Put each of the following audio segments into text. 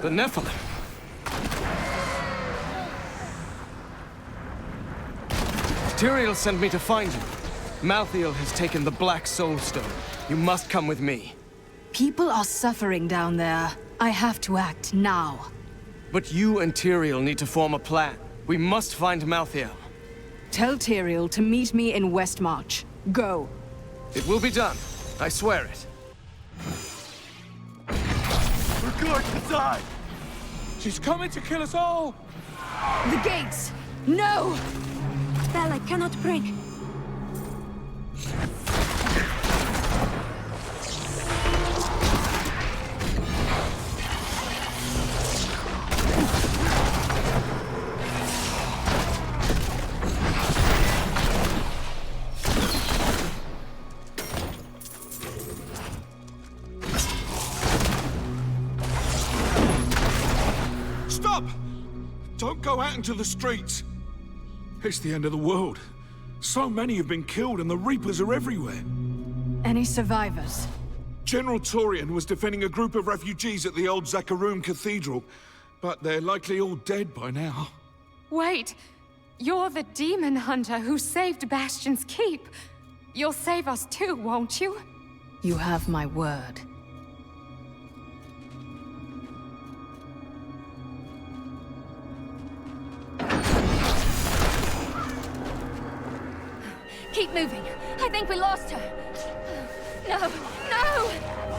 The Nephilim. Tyrael sent me to find you. Malthael has taken the Black Soul Stone. You must come with me. People are suffering down there. I have to act now. But you and Tyrael need to form a plan. We must find Malthael. Tell Tyrael to meet me in Westmarch. Go. It will be done. I swear it. We're going to die! She's coming to kill us all! The gates! No! Spell I cannot break. Stop! Don't go out into the streets. It's the end of the world. So many have been killed and the Reapers are everywhere. Any survivors? General Torian was defending a group of refugees at the old Zakarum Cathedral, but they're likely all dead by now. Wait! You're the demon hunter who saved Bastion's Keep. You'll save us too, won't you? You have my word. Keep moving. I think we lost her. No, no!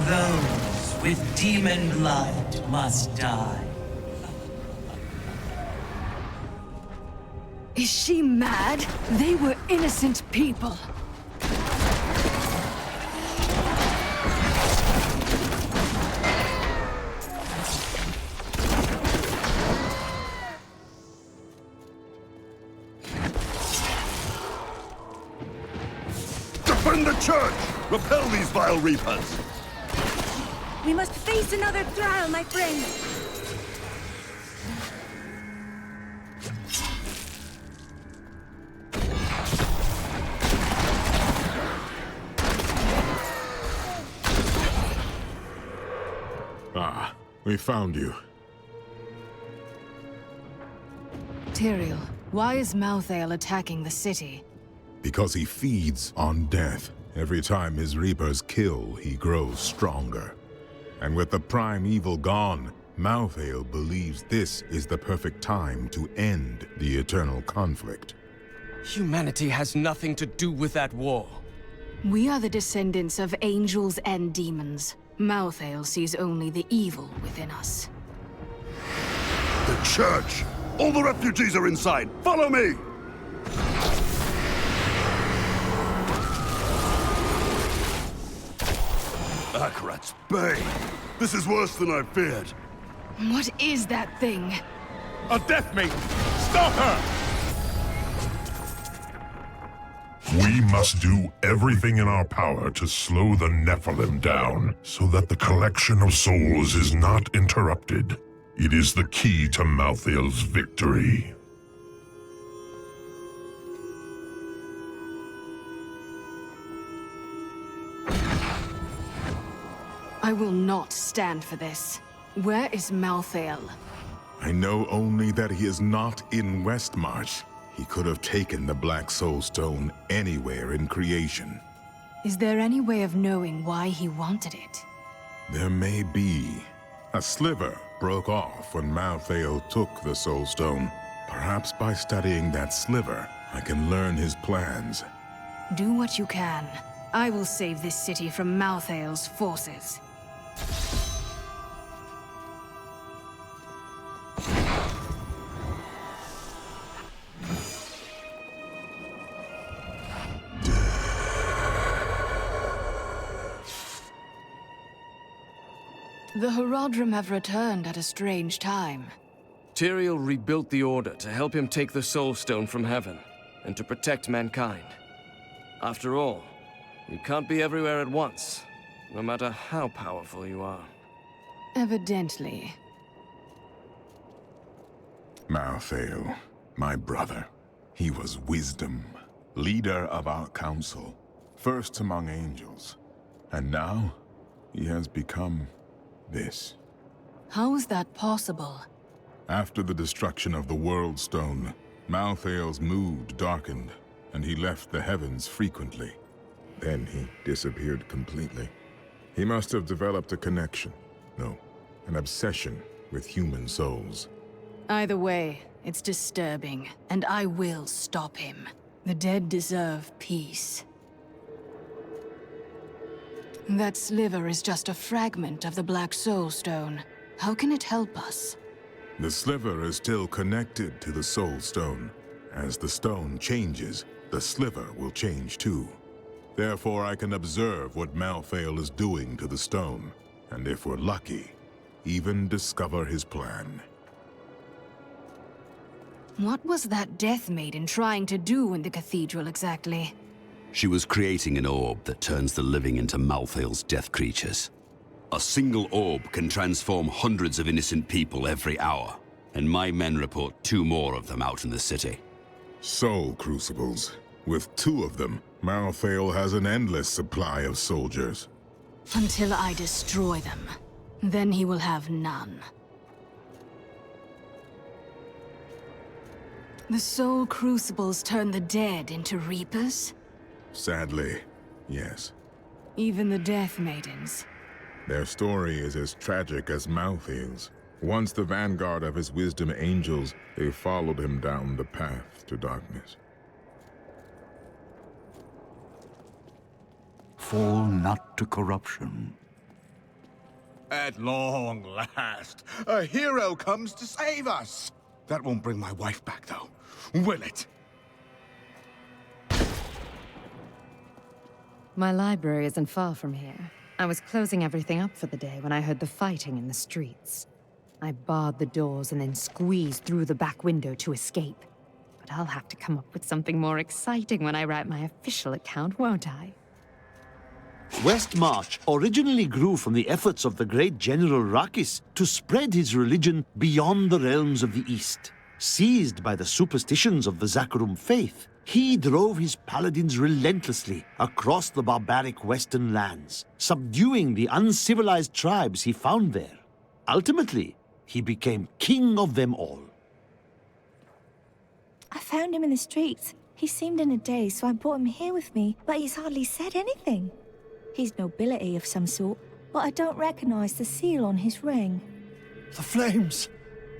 Those with demon blood must die. Is she mad? They were innocent people. Defend the church! Repel these vile Reapers! We must face another trial, my friend. Ah, we found you. Tyrael, why is Malthael attacking the city? Because he feeds on death. Every time his Reapers kill, he grows stronger. And with the prime evil gone, Malthael believes this is the perfect time to end the eternal conflict. Humanity has nothing to do with that war. We are the descendants of angels and demons. Malthael sees only the evil within us. The church! All the refugees are inside! Follow me! Akarat's Bay! This is worse than I feared. What is that thing? A death mate! Stop her! We must do everything in our power to slow the Nephilim down, so that the collection of souls is not interrupted. It is the key to Malthael's victory. I will not stand for this. Where is Malthael? I know only that he is not in Westmarch. He could have taken the Black Soul Stone anywhere in creation. Is there any way of knowing why he wanted it? There may be. A sliver broke off when Malthael took the Soul Stone. Perhaps by studying that sliver, I can learn his plans. Do what you can. I will save this city from Malthael's forces. The Herodrim have returned at a strange time. Tyrael rebuilt the Order to help him take the Soul Stone from heaven, and to protect mankind. After all, you can't be everywhere at once, no matter how powerful you are. Evidently. Malthael, my brother. He was wisdom, leader of our council, first among angels. And now, he has become this. How is that possible? After the destruction of the World Stone, Malthael's mood darkened, and he left the heavens frequently. Then he disappeared completely. He must have developed a connection, no, an obsession with human souls. Either way, it's disturbing, and I will stop him. The dead deserve peace. That sliver is just a fragment of the Black Soul Stone. How can it help us? The sliver is still connected to the Soul Stone. As the stone changes, the sliver will change too. Therefore, I can observe what Malthael is doing to the stone, and if we're lucky, even discover his plan. What was that Death Maiden trying to do in the cathedral exactly? She was creating an orb that turns the living into Malthael's death creatures. A single orb can transform hundreds of innocent people every hour, and my men report 2 more of them out in the city. Soul Crucibles. With 2 of them, Malthael has an endless supply of soldiers. Until I destroy them. Then he will have none. The Soul Crucibles turn the dead into Reapers? Sadly, yes. Even the Death Maidens. Their story is as tragic as Malthael's. Once the vanguard of his wisdom angels, they followed him down the path to darkness. Fall not to corruption. At long last, a hero comes to save us. That won't bring my wife back, though, will it? My library isn't far from here. I was closing everything up for the day when I heard the fighting in the streets. I barred the doors and then squeezed through the back window to escape. But I'll have to come up with something more exciting when I write my official account, won't I? Westmarch originally grew from the efforts of the great General Rakis to spread his religion beyond the realms of the East. Seized by the superstitions of the Zakarum faith, he drove his paladins relentlessly across the barbaric western lands, subduing the uncivilized tribes he found there. Ultimately, he became king of them all. I found him in the streets. He seemed in a daze, so I brought him here with me, but he's hardly said anything. He's nobility of some sort, but I don't recognize the seal on his ring. The flames!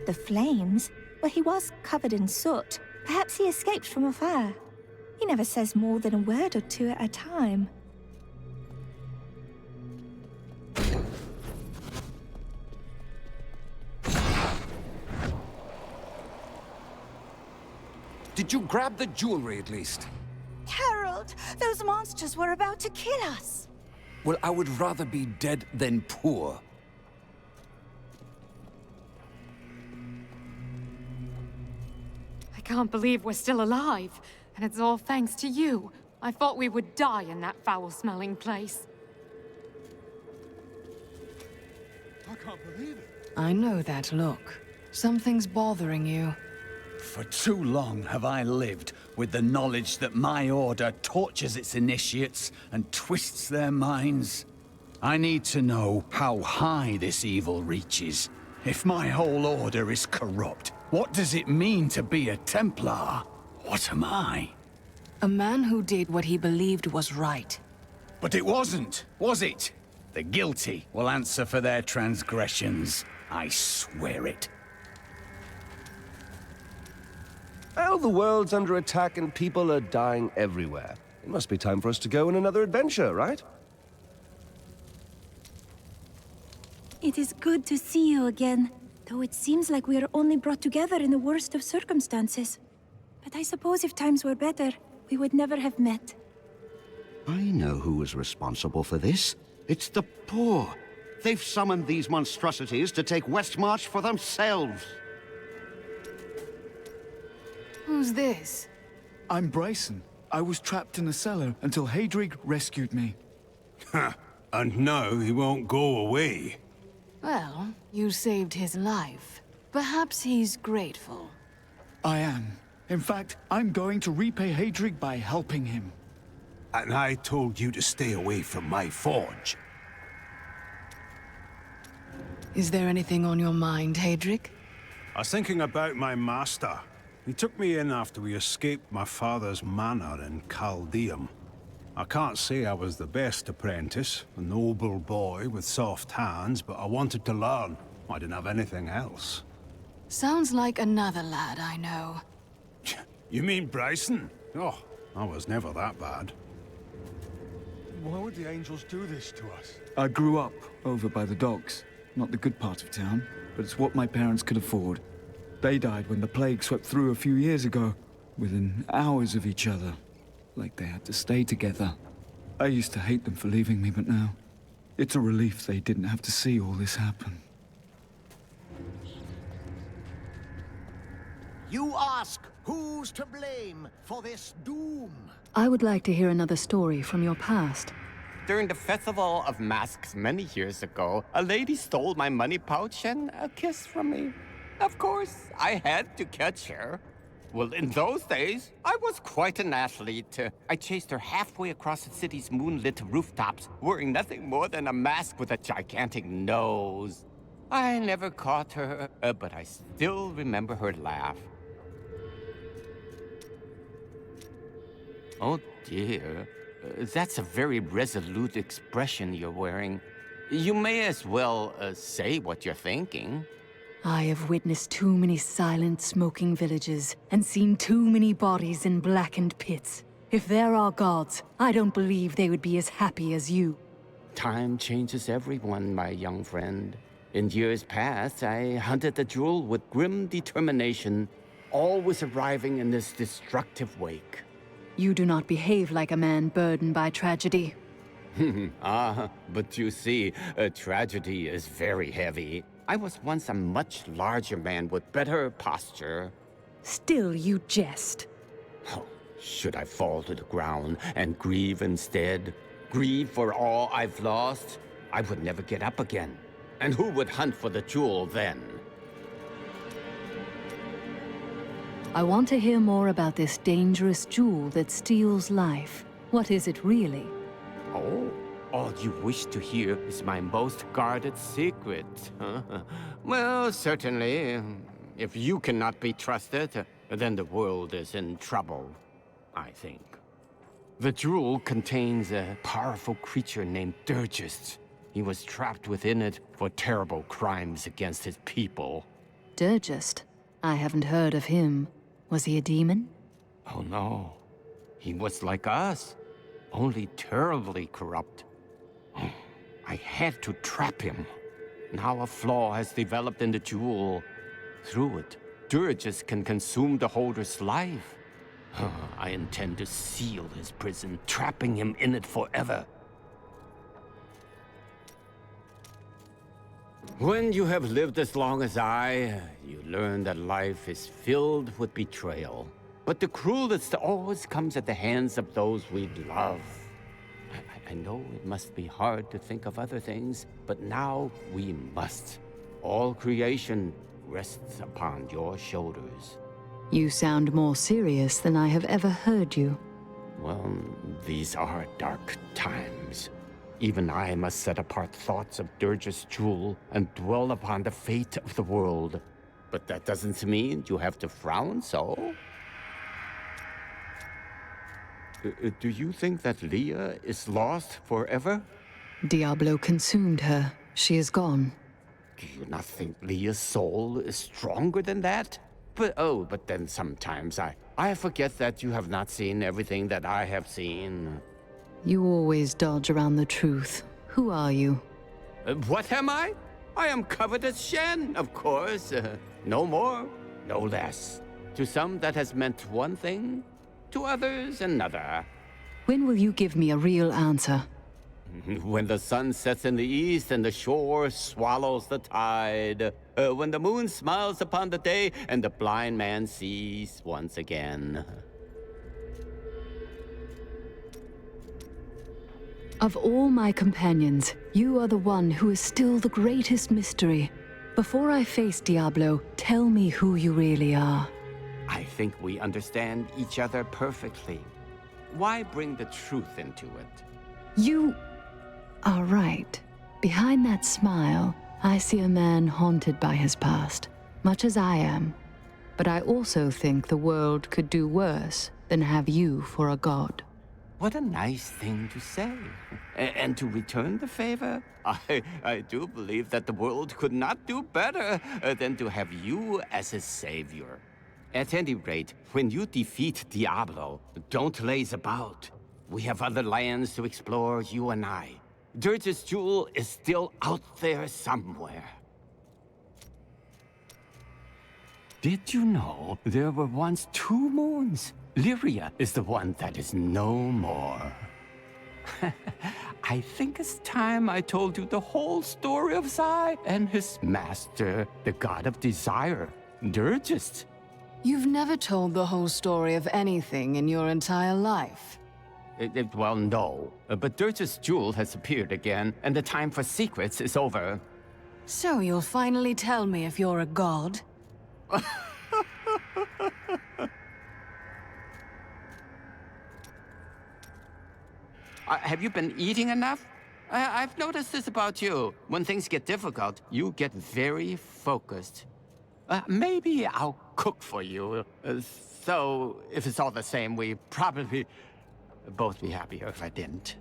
The flames? Well, he was covered in soot. Perhaps he escaped from a fire. He never says more than a word or 2 at a time. Did you grab the jewelry at least? Harold, those monsters were about to kill us. Well, I would rather be dead than poor. I can't believe we're still alive. And it's all thanks to you. I thought we would die in that foul-smelling place. I can't believe it. I know that look. Something's bothering you. For too long have I lived with the knowledge that my order tortures its initiates and twists their minds. I need to know how high this evil reaches. If my whole order is corrupt, what does it mean to be a Templar? What am I? A man who did what he believed was right. But it wasn't, was it? The guilty will answer for their transgressions. I swear it. Well, the world's under attack and people are dying everywhere. It must be time for us to go on another adventure, right? It is good to see you again, though it seems like we are only brought together in the worst of circumstances. But I suppose if times were better, we would never have met. I know who is responsible for this. It's the poor. They've summoned these monstrosities to take Westmarch for themselves. Who's this? I'm Bryson. I was trapped in a cellar until Hadrig rescued me. Ha! And now he won't go away. Well, you saved his life. Perhaps he's grateful. I am. In fact, I'm going to repay Hadrig by helping him. And I told you to stay away from my forge. Is there anything on your mind, Hadric? I was thinking about my master. He took me in after we escaped my father's manor in Chaldeum. I can't say I was the best apprentice, a noble boy with soft hands, but I wanted to learn. I didn't have anything else. Sounds like another lad I know. You mean Bryson? Oh, I was never that bad. Why would the angels do this to us? I grew up over by the docks. Not the good part of town, but it's what my parents could afford. They died when the plague swept through a few years ago, within hours of each other. Like they had to stay together. I used to hate them for leaving me, but now, it's a relief they didn't have to see all this happen. You ask, who's to blame for this doom? I would like to hear another story from your past. During the Festival of Masks many years ago, a lady stole my money pouch and a kiss from me. Of course, I had to catch her. Well, in those days, I was quite an athlete. I chased her halfway across the city's moonlit rooftops, wearing nothing more than a mask with a gigantic nose. I never caught her, but I still remember her laugh. Oh dear, that's a very resolute expression you're wearing. You may as well say what you're thinking. I have witnessed too many silent, smoking villages, and seen too many bodies in blackened pits. If there are gods, I don't believe they would be as happy as you. Time changes everyone, my young friend. In years past, I hunted the jewel with grim determination, always arriving in this destructive wake. You do not behave like a man burdened by tragedy. But you see, a tragedy is very heavy. I was once a much larger man with better posture. Still, you jest. Oh, should I fall to the ground and grieve instead? Grieve for all I've lost? I would never get up again. And who would hunt for the jewel then? I want to hear more about this dangerous jewel that steals life. What is it really? Oh, all you wish to hear is my most guarded secret. Well, certainly. If you cannot be trusted, then the world is in trouble, I think. The jewel contains a powerful creature named Durgist. He was trapped within it for terrible crimes against his people. Durgist? I haven't heard of him. Was he a demon? Oh no. He was like us, only terribly corrupt. I had to trap him. Now a flaw has developed in the jewel. Through it, Durgist can consume the holder's life. I intend to seal his prison, trapping him in it forever. When you have lived as long as I, you learn that life is filled with betrayal. But the cruelest always comes at the hands of those we love. I know it must be hard to think of other things, but now we must. All creation rests upon your shoulders. You sound more serious than I have ever heard you. Well, these are dark times. Even I must set apart thoughts of Durgist's jewel and dwell upon the fate of the world. But that doesn't mean you have to frown so. Do you think that Leah is lost forever? Diablo consumed her. She is gone. Do you not think Leah's soul is stronger than that? But then sometimes I forget that you have not seen everything that I have seen. You always dodge around the truth. Who are you? What am I? I am covetous Shen, of course. No more, no less. To some that has meant one thing, to others another. When will you give me a real answer? When the sun sets in the east and the shore swallows the tide. When the moon smiles upon the day and the blind man sees once again. Of all my companions, you are the one who is still the greatest mystery. Before I face Diablo, tell me who you really are. I think we understand each other perfectly. Why bring the truth into it? You are right. Behind that smile, I see a man haunted by his past, much as I am. But I also think the world could do worse than have you for a god. What a nice thing to say. And to return the favor, I do believe that the world could not do better than to have you as a savior. At any rate, when you defeat Diablo, don't laze about. We have other lands to explore, you and I. Dirge's jewel is still out there somewhere. Did you know there were once 2 moons? Lyria is the one that is no more. I think it's time I told you the whole story of Zai and his master, the god of desire, Dirgist. You've never told the whole story of anything in your entire life. Well, no. But Dirge's jewel has appeared again, and the time for secrets is over. So you'll finally tell me if you're a god? Have you been eating enough? I've noticed this about you. When things get difficult, you get very focused. Maybe I'll cook for you. So, if it's all the same, we probably both be happier if I didn't.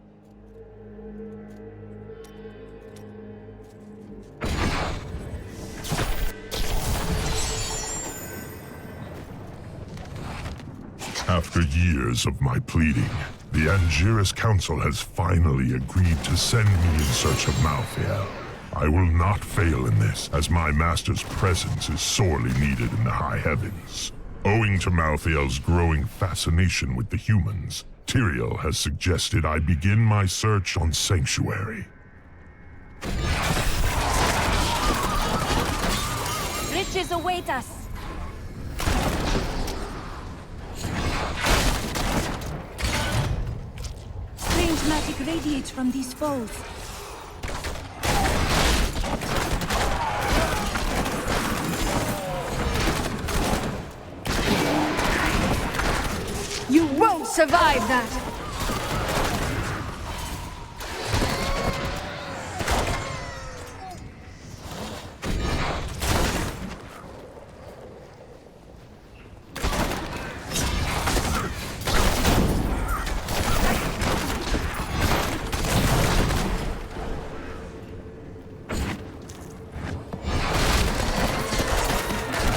After years of my pleading, the Angiris Council has finally agreed to send me in search of Malthael. I will not fail in this, as my master's presence is sorely needed in the high heavens. Owing to Malthael's growing fascination with the humans, Tyrael has suggested I begin my search on Sanctuary. Riches await us. Strange magic radiates from these foes. You won't survive that!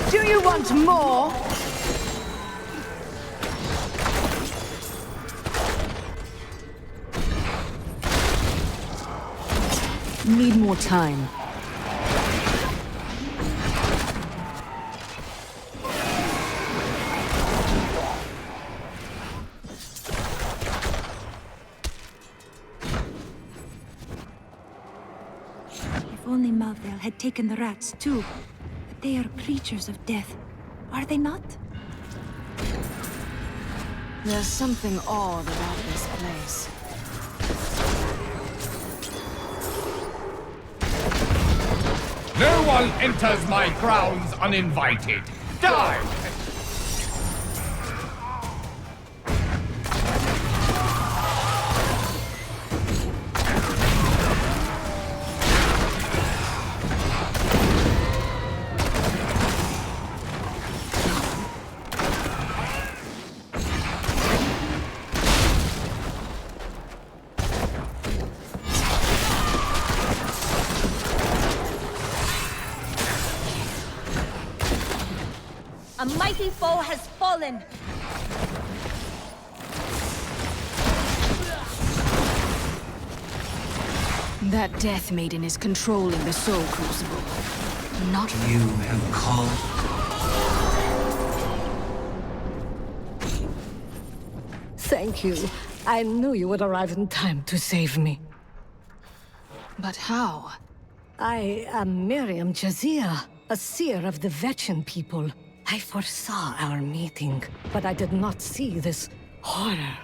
Do you want more? Need more time. If only Malthael had taken the rats too. But they are creatures of death. Are they not? There's something odd about this place. No one enters my grounds uninvited. Die! A mighty foe has fallen. That Death Maiden is controlling the Soul Crucible. Not You have called. Thank you. I knew you would arrive in time to save me. But how? I am Miriam Jazia, a seer of the Vetchin people. I foresaw our meeting, but I did not see this horror.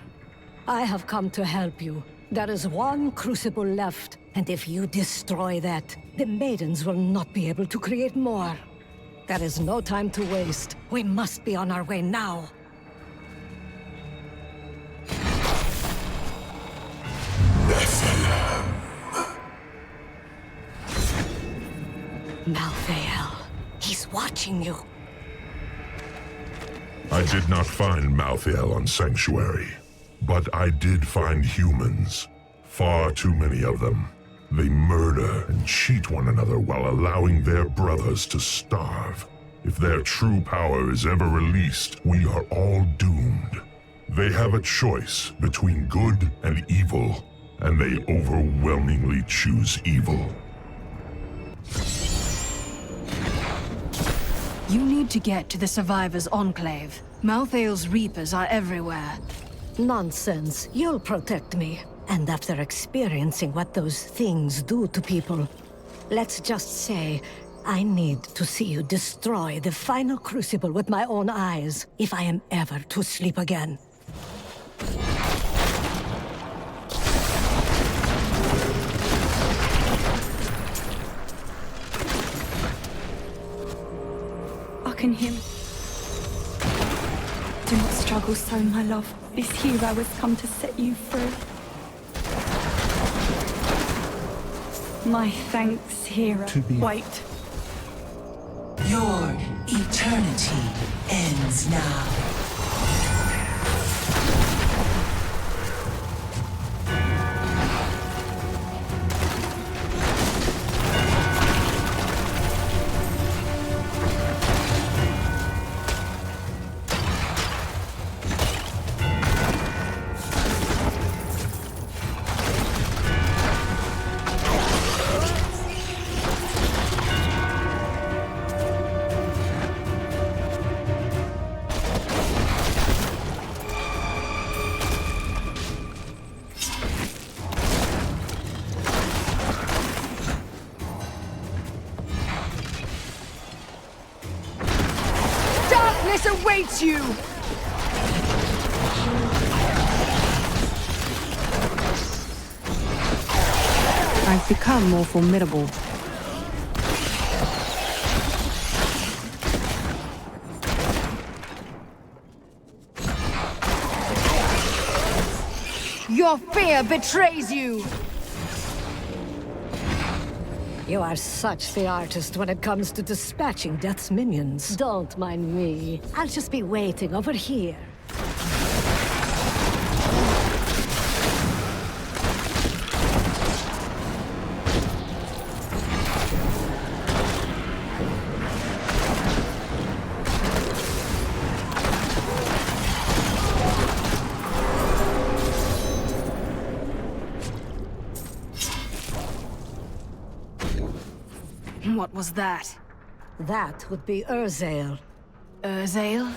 I have come to help you. There is one crucible left, and if you destroy that, the maidens will not be able to create more. There is no time to waste. We must be on our way now. Malthael, he's watching you. I did not find Malthael on Sanctuary, but I did find humans. Far too many of them. They murder and cheat one another while allowing their brothers to starve. If their true power is ever released, we are all doomed. They have a choice between good and evil, and they overwhelmingly choose evil. You need to get to the Survivors' Enclave. Malthael's Reapers are everywhere. Nonsense. You'll protect me. And after experiencing what those things do to people, let's just say I need to see you destroy the final crucible with my own eyes if I am ever to sleep again. I can hear. Do not struggle so, my love. This hero has come to set you free. My thanks, hero. Wait. Your eternity ends now. Darkness awaits you! I've become more formidable. Your fear betrays you! You are such the artist when it comes to dispatching Death's minions. Don't mind me. I'll just be waiting over here. What was that? That would be Urzael. Urzael?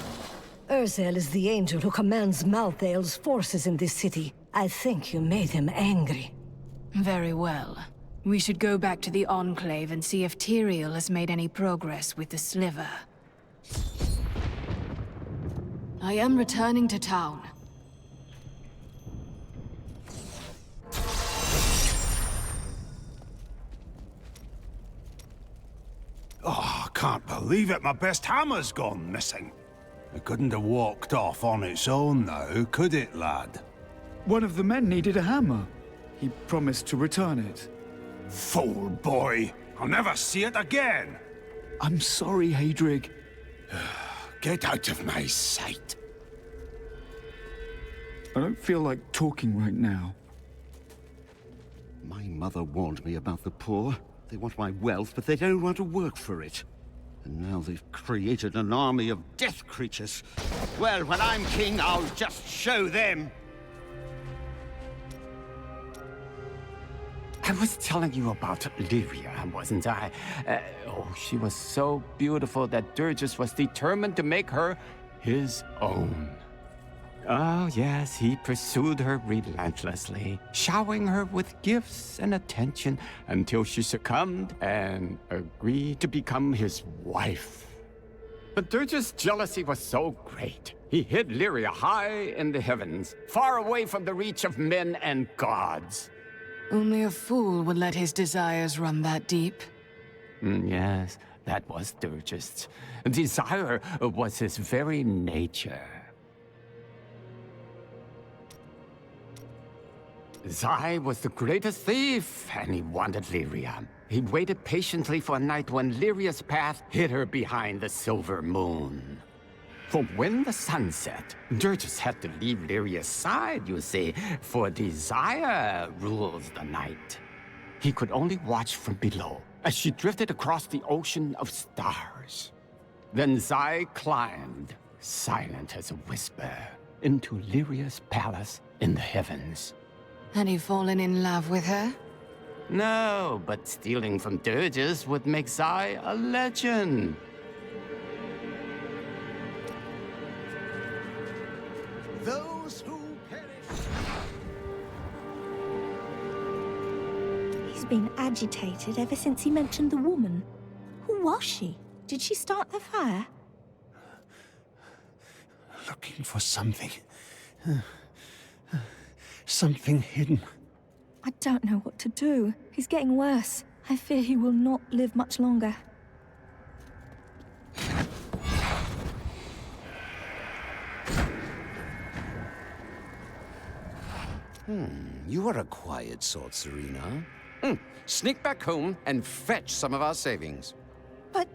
Urzael is the angel who commands Malthael's forces in this city. I think you made him angry. Very well. We should go back to the Enclave and see if Tyrael has made any progress with the sliver. I am returning to town. Oh, I can't believe it. My best hammer's gone missing. It couldn't have walked off on its own now, could it, lad? One of the men needed a hammer. He promised to return it. Fool boy! I'll never see it again! I'm sorry, Hadrig. Get out of my sight. I don't feel like talking right now. My mother warned me about the poor. They want my wealth, but they don't want to work for it. And now they've created an army of death creatures. Well, when I'm king, I'll just show them. I was telling you about Lyria, wasn't I? Oh, she was so beautiful that Durgus was determined to make her his own. Oh, yes, he pursued her relentlessly, showering her with gifts and attention until she succumbed and agreed to become his wife. But Durgus' jealousy was so great, he hid Lyria high in the heavens, far away from the reach of men and gods. Only a fool would let his desires run that deep. Yes, that was Durgus. Desire was his very nature. Zai was the greatest thief, and he wanted Lyria. He waited patiently for a night when Lyria's path hid her behind the silver moon. For when the sun set, Dirges had to leave Lyria's side, you see, for desire rules the night. He could only watch from below as she drifted across the ocean of stars. Then Zai climbed, silent as a whisper, into Lyria's palace in the heavens. Had he fallen in love with her? No, but stealing from Dirges would make Zai a legend. Those who perish. He's been agitated ever since he mentioned the woman. Who was she? Did she start the fire? Looking for something. Something hidden. I don't know what to do. He's getting worse. I fear he will not live much longer. You are a quiet sort, Serena. Sneak back home and fetch some of our savings. But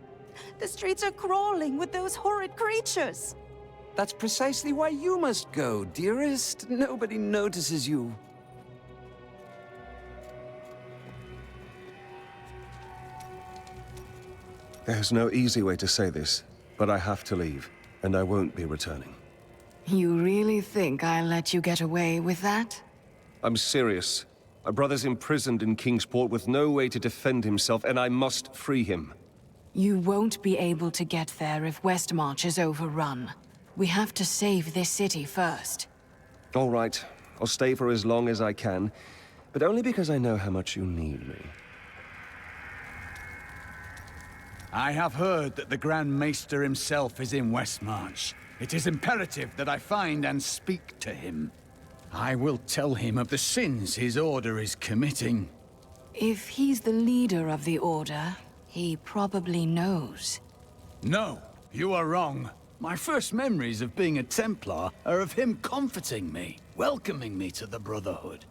the streets are crawling with those horrid creatures. That's precisely why you must go, dearest. Nobody notices you. There's no easy way to say this, but I have to leave, and I won't be returning. You really think I'll let you get away with that? I'm serious. My brother's imprisoned in Kingsport with no way to defend himself, and I must free him. You won't be able to get there if Westmarch is overrun. We have to save this city first. All right. I'll stay for as long as I can, but only because I know how much you need me. I have heard that the Grand Maester himself is in Westmarch. It is imperative that I find and speak to him. I will tell him of the sins his order is committing. If he's the leader of the Order, he probably knows. No, you are wrong. My first memories of being a Templar are of him comforting me, welcoming me to the Brotherhood.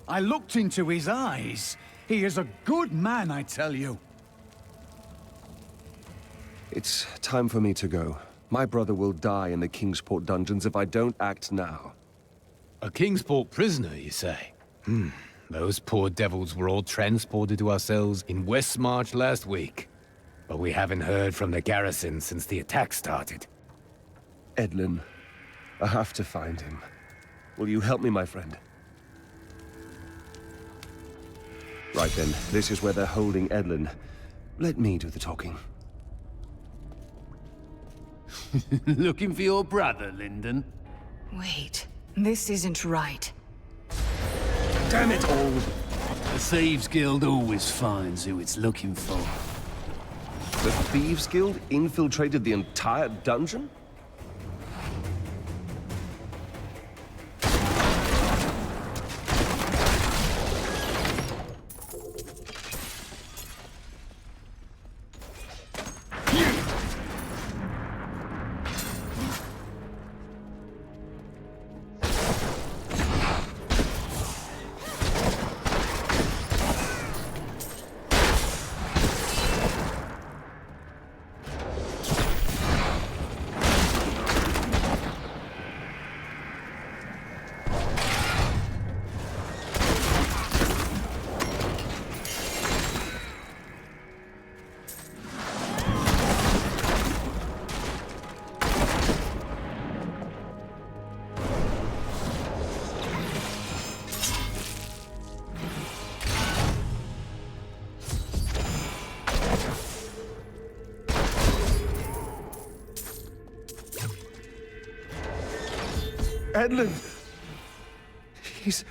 I looked into his eyes. He is a good man, I tell you. It's time for me to go. My brother will die in the Kingsport dungeons if I don't act now. A Kingsport prisoner, you say? Those poor devils were all transported to our cells in Westmarch last week. But we haven't heard from the garrison since the attack started. Edlin, I have to find him. Will you help me, my friend? Right then, this is where they're holding Edlin. Let me do the talking. Looking for your brother, Lyndon? Wait, this isn't right. Damn it all! The Thieves Guild always finds who it's looking for. The Thieves Guild infiltrated the entire dungeon? Edlin! He's...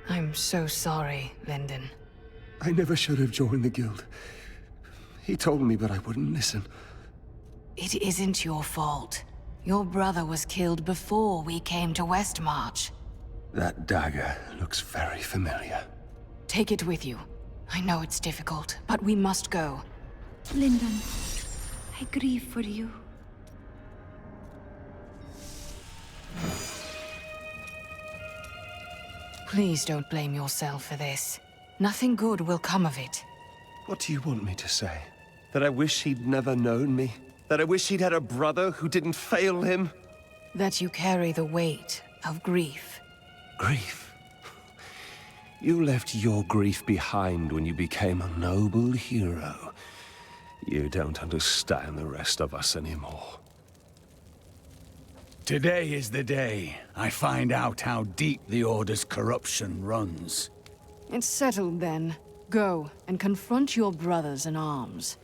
I'm so sorry, Lyndon. I never should have joined the guild. He told me, but I wouldn't listen. It isn't your fault. Your brother was killed before we came to Westmarch. That dagger looks very familiar. Take it with you. I know it's difficult, but we must go. Lyndon, I grieve for you. Please don't blame yourself for this. Nothing good will come of it. What do you want me to say? That I wish he'd never known me? That I wish he'd had a brother who didn't fail him? That you carry the weight of grief. Grief? You left your grief behind when you became a noble hero. You don't understand the rest of us anymore. Today is the day I find out how deep the Order's corruption runs. It's settled then. Go and confront your brothers in arms.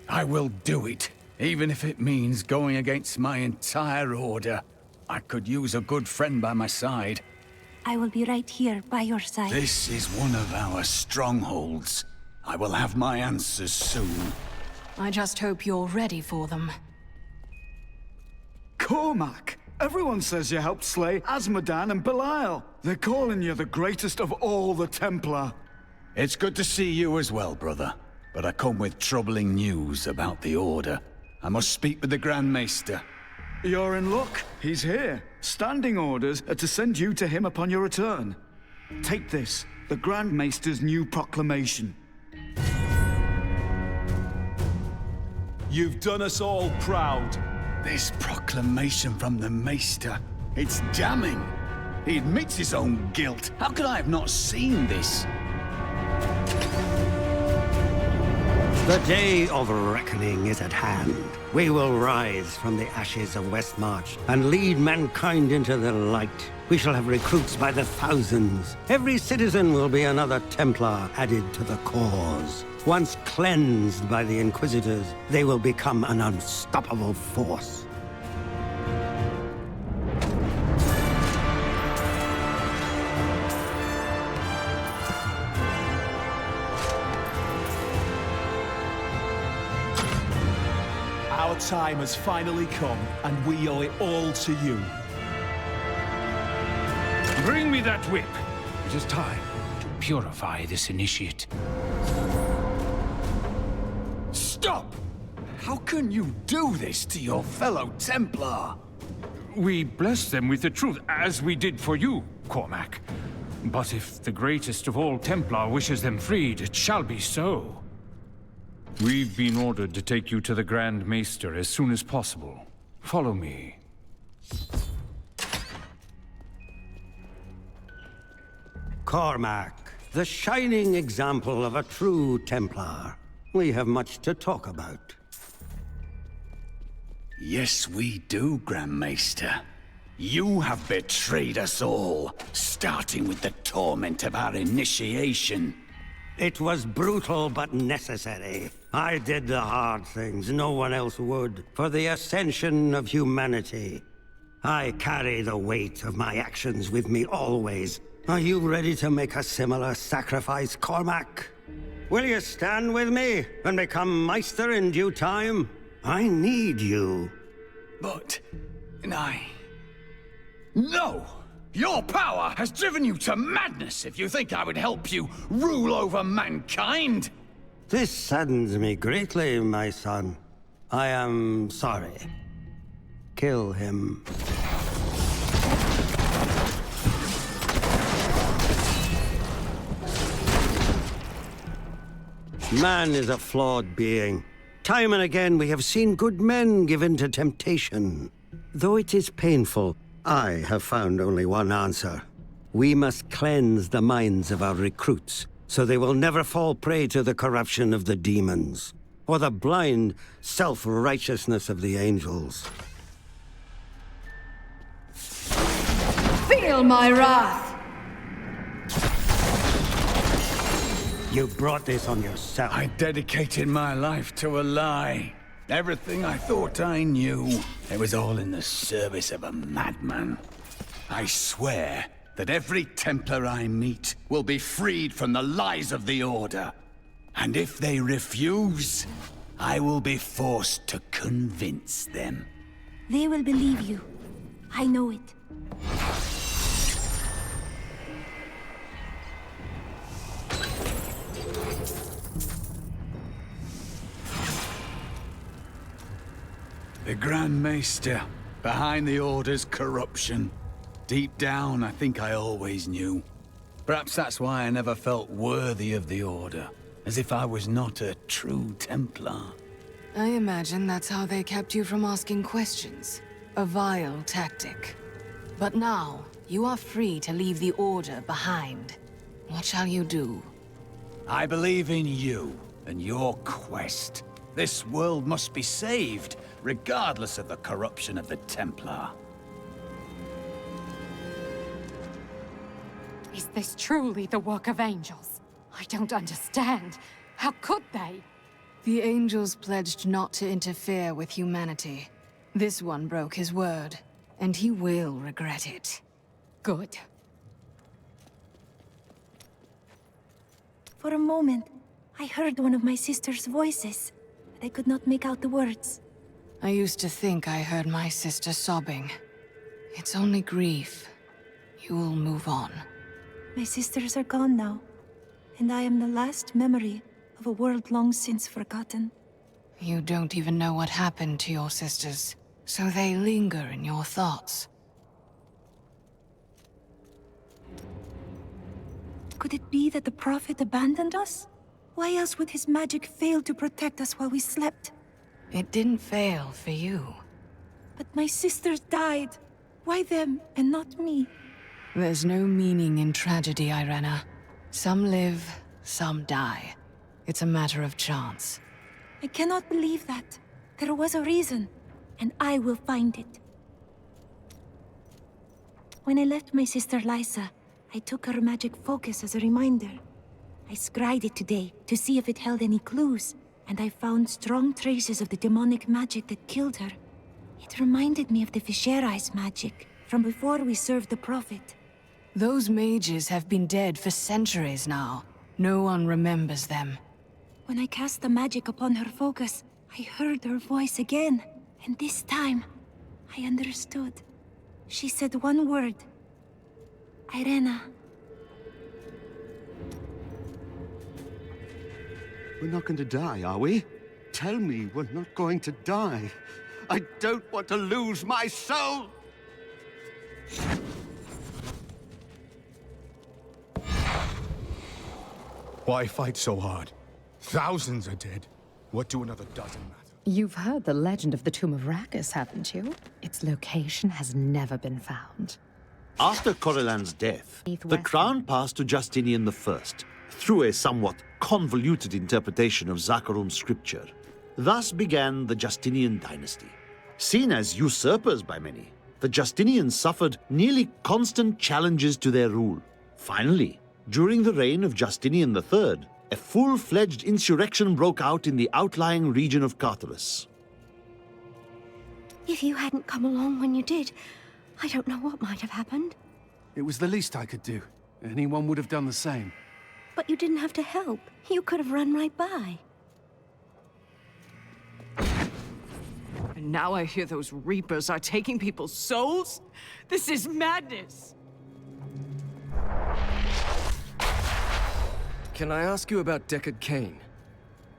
I will do it, even if it means going against my entire Order. I could use a good friend by my side. I will be right here by your side. This is one of our strongholds. I will have my answers soon. I just hope you're ready for them. Cormac! Everyone says you helped slay Azmodan and Belial. They're calling you the greatest of all the Templar. It's good to see you as well, brother. But I come with troubling news about the Order. I must speak with the Grand Maester. You're in luck. He's here. Standing orders are to send you to him upon your return. Take this, the Grand Maester's new proclamation. You've done us all proud. This proclamation from the Maester, it's damning. He admits his own guilt. How could I have not seen this? The day of reckoning is at hand. We will rise from the ashes of Westmarch and lead mankind into the light. We shall have recruits by the thousands. Every citizen will be another Templar added to the cause. Once cleansed by the Inquisitors, they will become an unstoppable force. Our time has finally come, and we owe it all to you. Bring me that whip. It is time to purify this initiate. Stop! How can you do this to your fellow Templar? We bless them with the truth, as we did for you, Cormac. But if the greatest of all Templar wishes them freed, it shall be so. We've been ordered to take you to the Grand Maester as soon as possible. Follow me. Cormac, the shining example of a true Templar. We have much to talk about. Yes, we do, Grand Maester. You have betrayed us all, starting with the torment of our initiation. It was brutal but necessary. I did the hard things no one else would, for the ascension of humanity. I carry the weight of my actions with me always. Are you ready to make a similar sacrifice, Cormac? Will you stand with me and become Meister in due time? I need you. But... No! Your power has driven you to madness if you think I would help you rule over mankind! This saddens me greatly, my son. I am sorry. Kill him. Man is a flawed being. Time and again we have seen good men given to temptation. Though it is painful, I have found only one answer. We must cleanse the minds of our recruits, so they will never fall prey to the corruption of the demons, or the blind self-righteousness of the angels. Feel my wrath! You brought this on yourself. I dedicated my life to a lie. Everything I thought I knew, it was all in the service of a madman. I swear that every Templar I meet will be freed from the lies of the Order. And if they refuse, I will be forced to convince them. They will believe you. I know it. The Grand Maester, behind the Order's corruption. Deep down, I think I always knew. Perhaps that's why I never felt worthy of the Order. As if I was not a true Templar. I imagine that's how they kept you from asking questions. A vile tactic. But now, you are free to leave the Order behind. What shall you do? I believe in you and your quest. This world must be saved, regardless of the corruption of the Templar. Is this truly the work of angels? I don't understand. How could they? The angels pledged not to interfere with humanity. This one broke his word, and he will regret it. Good. For a moment, I heard one of my sister's voices, but I could not make out the words. I used to think I heard my sister sobbing. It's only grief. You will move on. My sisters are gone now, and I am the last memory of a world long since forgotten. You don't even know what happened to your sisters, so they linger in your thoughts. Could it be that the Prophet abandoned us? Why else would his magic fail to protect us while we slept? It didn't fail for you. But my sisters died. Why them and not me? There's no meaning in tragedy, Irena. Some live, some die. It's a matter of chance. I cannot believe that. There was a reason, and I will find it. When I left my sister Lysa, I took her magic focus as a reminder. I scryed it today to see if it held any clues, and I found strong traces of the demonic magic that killed her. It reminded me of the Viserys magic from before we served the Prophet. Those mages have been dead for centuries now. No one remembers them. When I cast the magic upon her focus, I heard her voice again, and this time, I understood. She said one word. Irena. We're not going to die, are we? Tell me we're not going to die. I don't want to lose my soul! Why fight so hard? Thousands are dead. What do another dozen matter? You've heard the legend of the Tomb of Rakis, haven't you? Its location has never been found. After Corellan's death, the crown passed to Justinian I, through a somewhat convoluted interpretation of Zakharum's scripture. Thus began the Justinian dynasty. Seen as usurpers by many, the Justinians suffered nearly constant challenges to their rule. Finally, during the reign of Justinian III, a full-fledged insurrection broke out in the outlying region of Carthage. If you hadn't come along when you did, I don't know what might have happened. It was the least I could do. Anyone would have done the same. But you didn't have to help. You could have run right by. And now I hear those Reapers are taking people's souls? This is madness! Can I ask you about Deckard Cain?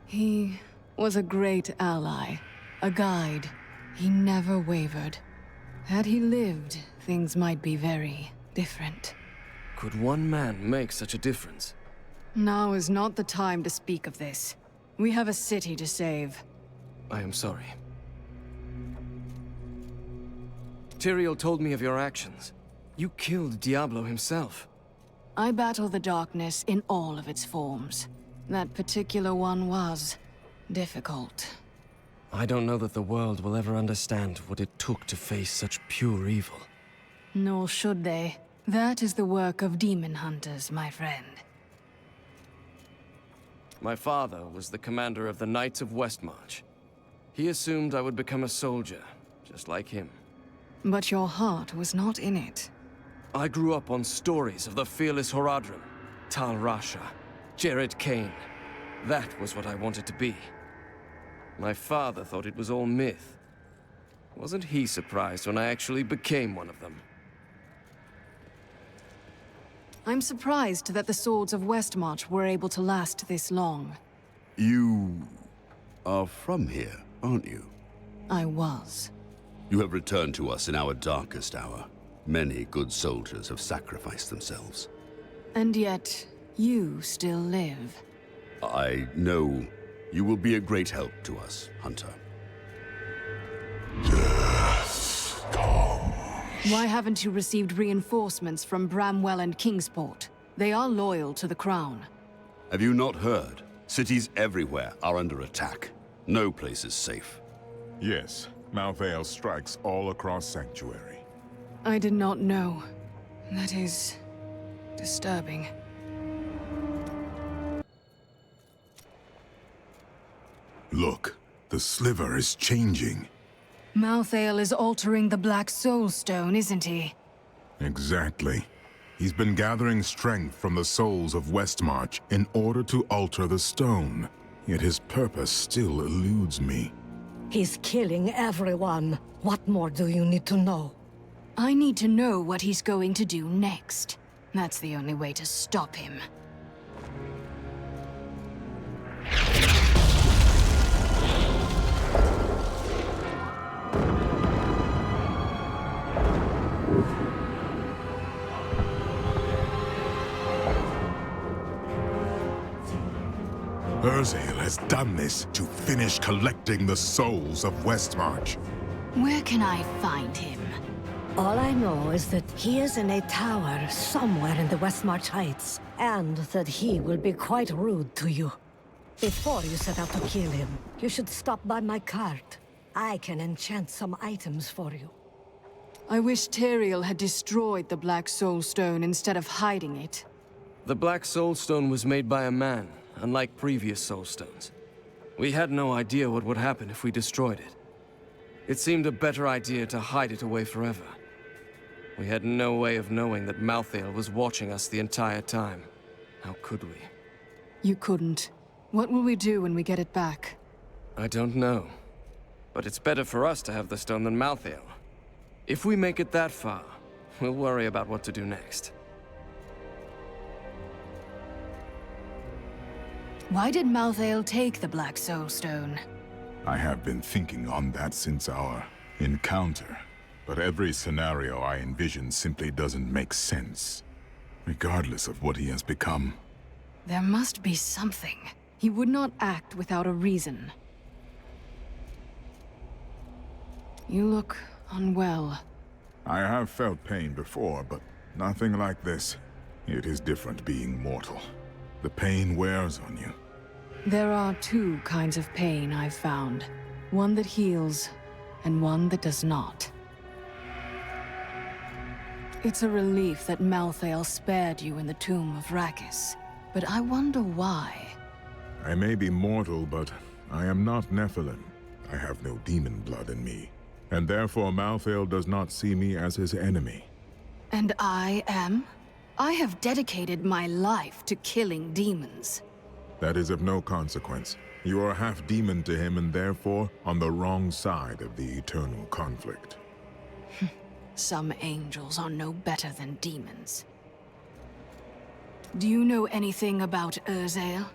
He was a great ally, a guide. He never wavered. Had he lived, things might be very different. Could one man make such a difference? Now is not the time to speak of this. We have a city to save. I am sorry. Tyrael told me of your actions. You killed Diablo himself. I battle the darkness in all of its forms. That particular one was difficult. I don't know that the world will ever understand what it took to face such pure evil. Nor should they. That is the work of demon hunters, my friend. My father was the commander of the Knights of Westmarch. He assumed I would become a soldier, just like him. But your heart was not in it. I grew up on stories of the fearless Horadrim, Tal Rasha, Jared Cain. That was what I wanted to be. My father thought it was all myth. Wasn't he surprised when I actually became one of them? I'm surprised that the swords of Westmarch were able to last this long. You are from here, aren't you? I was. You have returned to us in our darkest hour. Many good soldiers have sacrificed themselves. And yet, you still live. I know you will be a great help to us, Hunter. Why haven't you received reinforcements from Bramwell and Kingsport? They are loyal to the Crown. Have you not heard? Cities everywhere are under attack. No place is safe. Yes, Malthael strikes all across Sanctuary. I did not know. That is disturbing. Look, the sliver is changing. Malthael is altering the Black Soul Stone, isn't he? Exactly. He's been gathering strength from the souls of Westmarch in order to alter the stone. Yet his purpose still eludes me. He's killing everyone. What more do you need to know? I need to know what he's going to do next. That's the only way to stop him. Urzael has done this to finish collecting the souls of Westmarch. Where can I find him? All I know is that he is in a tower somewhere in the Westmarch Heights, and that he will be quite rude to you. Before you set out to kill him, you should stop by my cart. I can enchant some items for you. I wish Tyrael had destroyed the Black Soul Stone instead of hiding it. The Black Soul Stone was made by a man, unlike previous Soul Stones. We had no idea what would happen if we destroyed it. It seemed a better idea to hide it away forever. We had no way of knowing that Malthael was watching us the entire time. How could we? You couldn't. What will we do when we get it back? I don't know. But it's better for us to have the stone than Malthael. If we make it that far, we'll worry about what to do next. Why did Malthael take the Black Soul Stone? I have been thinking on that since our encounter. But every scenario I envision simply doesn't make sense, regardless of what he has become. There must be something. He would not act without a reason. You look unwell. I have felt pain before, but nothing like this. It is different being mortal. The pain wears on you. There are two kinds of pain I've found. One that heals, and one that does not. It's a relief that Malthael spared you in the tomb of Rakis, but I wonder why. I may be mortal, but I am not Nephilim. I have no demon blood in me, and therefore Malthael does not see me as his enemy. And I am? I have dedicated my life to killing demons. That is of no consequence. You are half demon to him and therefore on the wrong side of the eternal conflict. Some angels are no better than demons. Do you know anything about Urzael?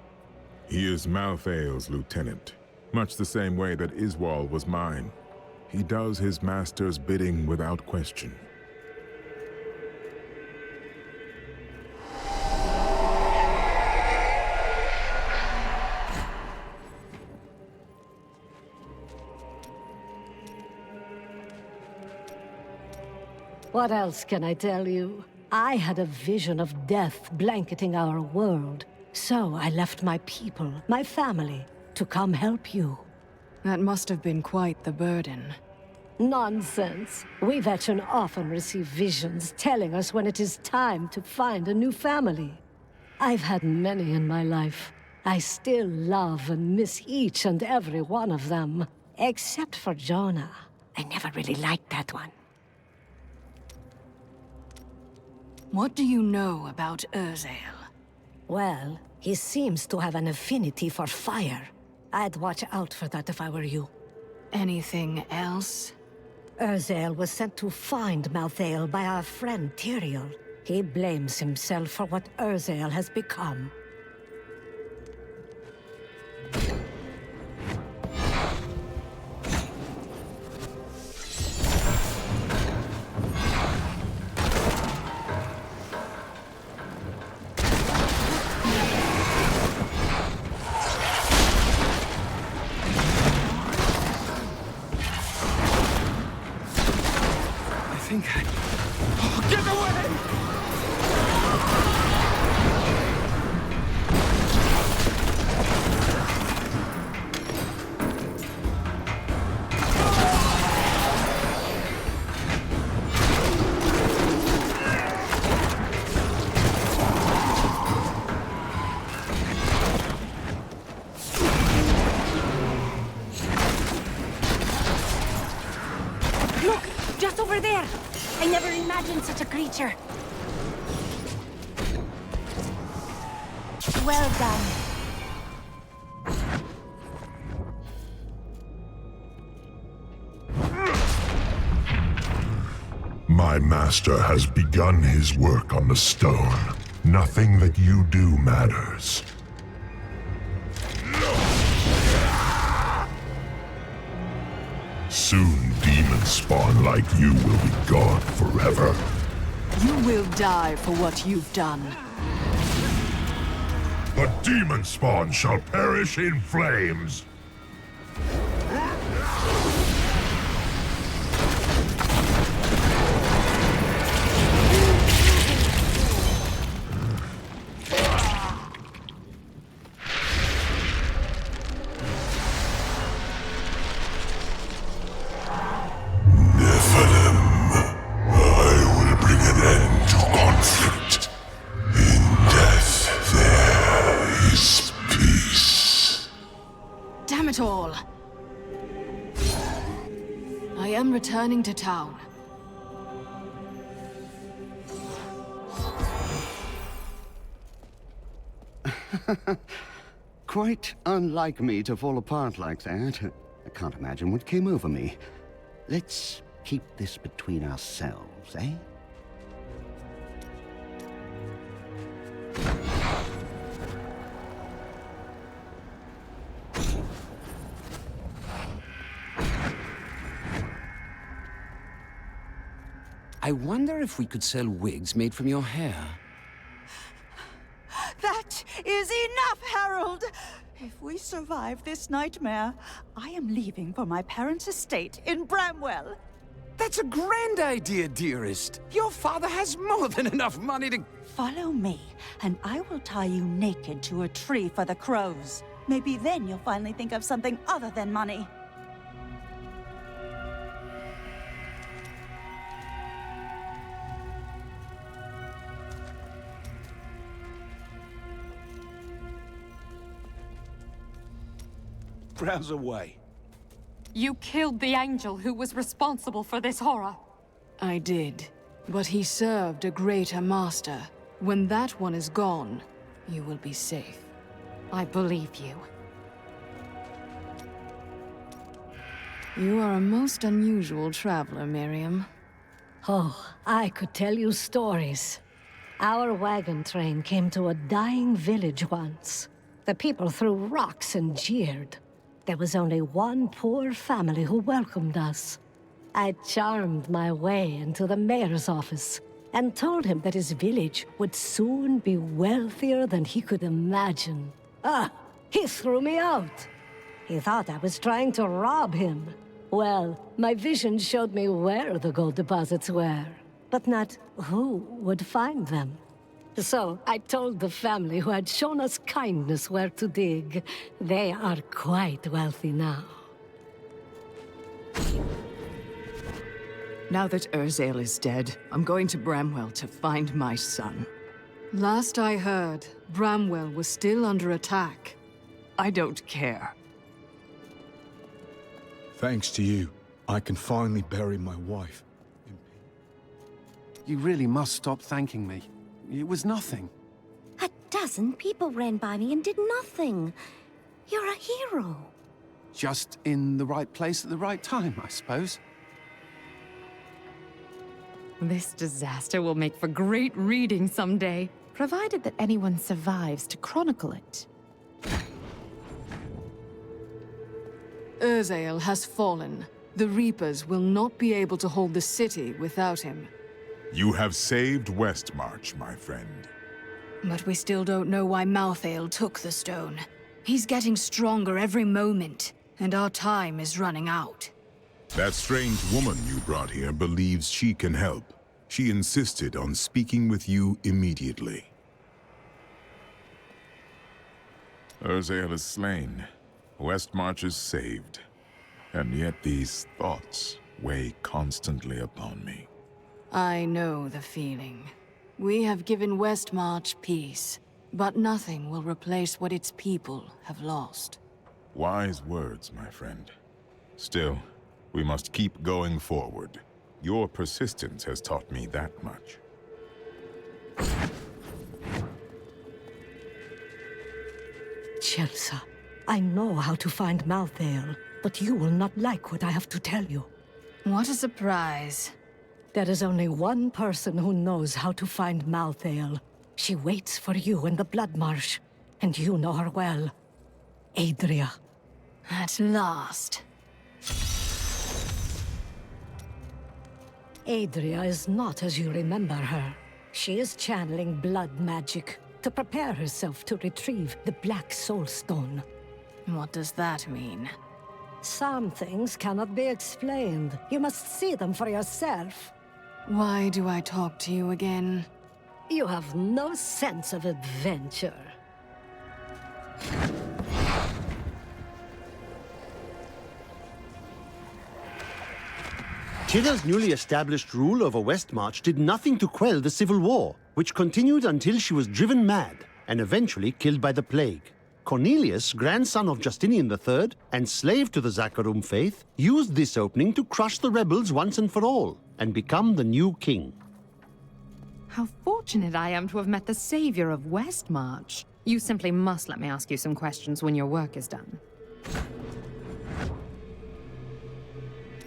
He is Malthael's lieutenant, much the same way that Iswal was mine. He does his master's bidding without question. What else can I tell you? I had a vision of death blanketing our world. So I left my people, my family, to come help you. That must have been quite the burden. Nonsense. We veteran often receive visions telling us when it is time to find a new family. I've had many in my life. I still love and miss each and every one of them. Except for Jonah. I never really liked that one. What do you know about Urzael? Well, he seems to have an affinity for fire. I'd watch out for that if I were you. Anything else? Urzael was sent to find Malthael by our friend Tyrael. He blames himself for what Urzael has become. think I... Oh, get away! Look! Just over there! I never imagined such a creature. Well done. My master has begun his work on the stone. Nothing that you do matters. Soon, demon spawn like you will be gone forever. You will die for what you've done. The demon spawn shall perish in flames. Damn it all! I am returning to town. Quite unlike me to fall apart like that. I can't imagine what came over me. Let's keep this between ourselves, eh? I wonder if we could sell wigs made from your hair. That is enough, Harold! If we survive this nightmare, I am leaving for my parents' estate in Bramwell. That's a grand idea, dearest. Your father has more than enough money to... Follow me, and I will tie you naked to a tree for the crows. Maybe then you'll finally think of something other than money. Browse away. You killed the angel who was responsible for this horror. I did, but he served a greater master. When that one is gone, you will be safe. I believe you. You are a most unusual traveler, Miriam. Oh, I could tell you stories. Our wagon train came to a dying village once. The people threw rocks and jeered. There was only one poor family who welcomed us. I charmed my way into the mayor's office and told him that his village would soon be wealthier than he could imagine. He threw me out. He thought I was trying to rob him. Well, my vision showed me where the gold deposits were, but not who would find them. So I told the family who had shown us kindness where to dig. They are quite wealthy now. Now that Urzael is dead, I'm going to Bramwell to find my son. Last I heard, Bramwell was still under attack. I don't care. Thanks to you, I can finally bury my wife. You really must stop thanking me. It was nothing. A dozen people ran by me and did nothing. You're a hero. Just in the right place at the right time, I suppose. This disaster will make for great reading someday, provided that anyone survives to chronicle it. Urzael has fallen. The Reapers will not be able to hold the city without him. You have saved Westmarch, my friend. But we still don't know why Malthael took the stone. He's getting stronger every moment, and our time is running out. That strange woman you brought here believes she can help. She insisted on speaking with you immediately. Urzael is slain. Westmarch is saved. And yet these thoughts weigh constantly upon me. I know the feeling. We have given Westmarch peace, but nothing will replace what its people have lost. Wise words, my friend. Still, we must keep going forward. Your persistence has taught me that much. Chelsea, I know how to find Malthael, but you will not like what I have to tell you. What a surprise. There is only one person who knows how to find Malthael. She waits for you in the Blood Marsh, and you know her well. Adria. At last. Adria is not as you remember her. She is channeling blood magic to prepare herself to retrieve the Black Soul Stone. What does that mean? Some things cannot be explained. You must see them for yourself. Why do I talk to you again? You have no sense of adventure. Tira's newly established rule over Westmarch did nothing to quell the civil war, which continued until she was driven mad and eventually killed by the plague. Cornelius, grandson of Justinian III and slave to the Zakharum faith, used this opening to crush the rebels once and for all and become the new king. How fortunate I am to have met the savior of Westmarch. You simply must let me ask you some questions when your work is done.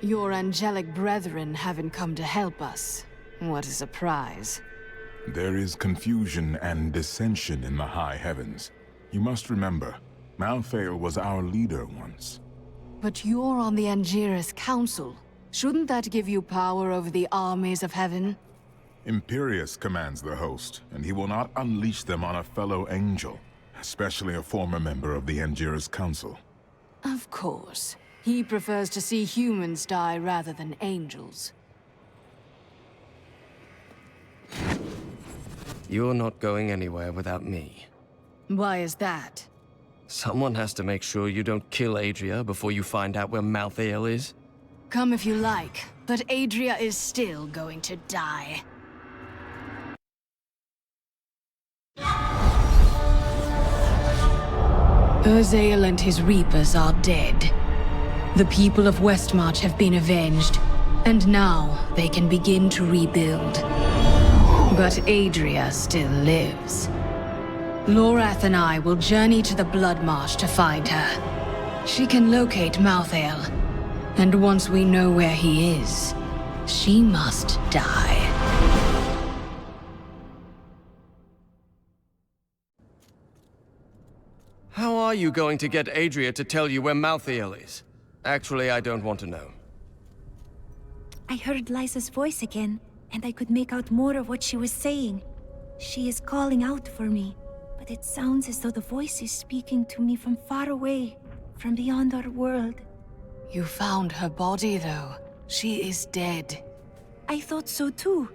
Your angelic brethren haven't come to help us. What a surprise. There is confusion and dissension in the high heavens. You must remember, Malthael was our leader once. But you're on the Angiras Council. Shouldn't that give you power over the armies of heaven? Imperius commands the host, and he will not unleash them on a fellow angel, especially a former member of the Angiras Council. Of course. He prefers to see humans die rather than angels. You're not going anywhere without me. Why is that? Someone has to make sure you don't kill Adria before you find out where Malthael is. Come if you like, but Adria is still going to die. Urzael and his Reapers are dead. The people of Westmarch have been avenged, and now they can begin to rebuild. But Adria still lives. Lorath and I will journey to the Blood Marsh to find her. She can locate Malthael, and once we know where he is, she must die. How are you going to get Adria to tell you where Malthael is? Actually, I don't want to know. I heard Lysa's voice again, and I could make out more of what she was saying. She is calling out for me, but it sounds as though the voice is speaking to me from far away, from beyond our world. You found her body, though. She is dead. I thought so too,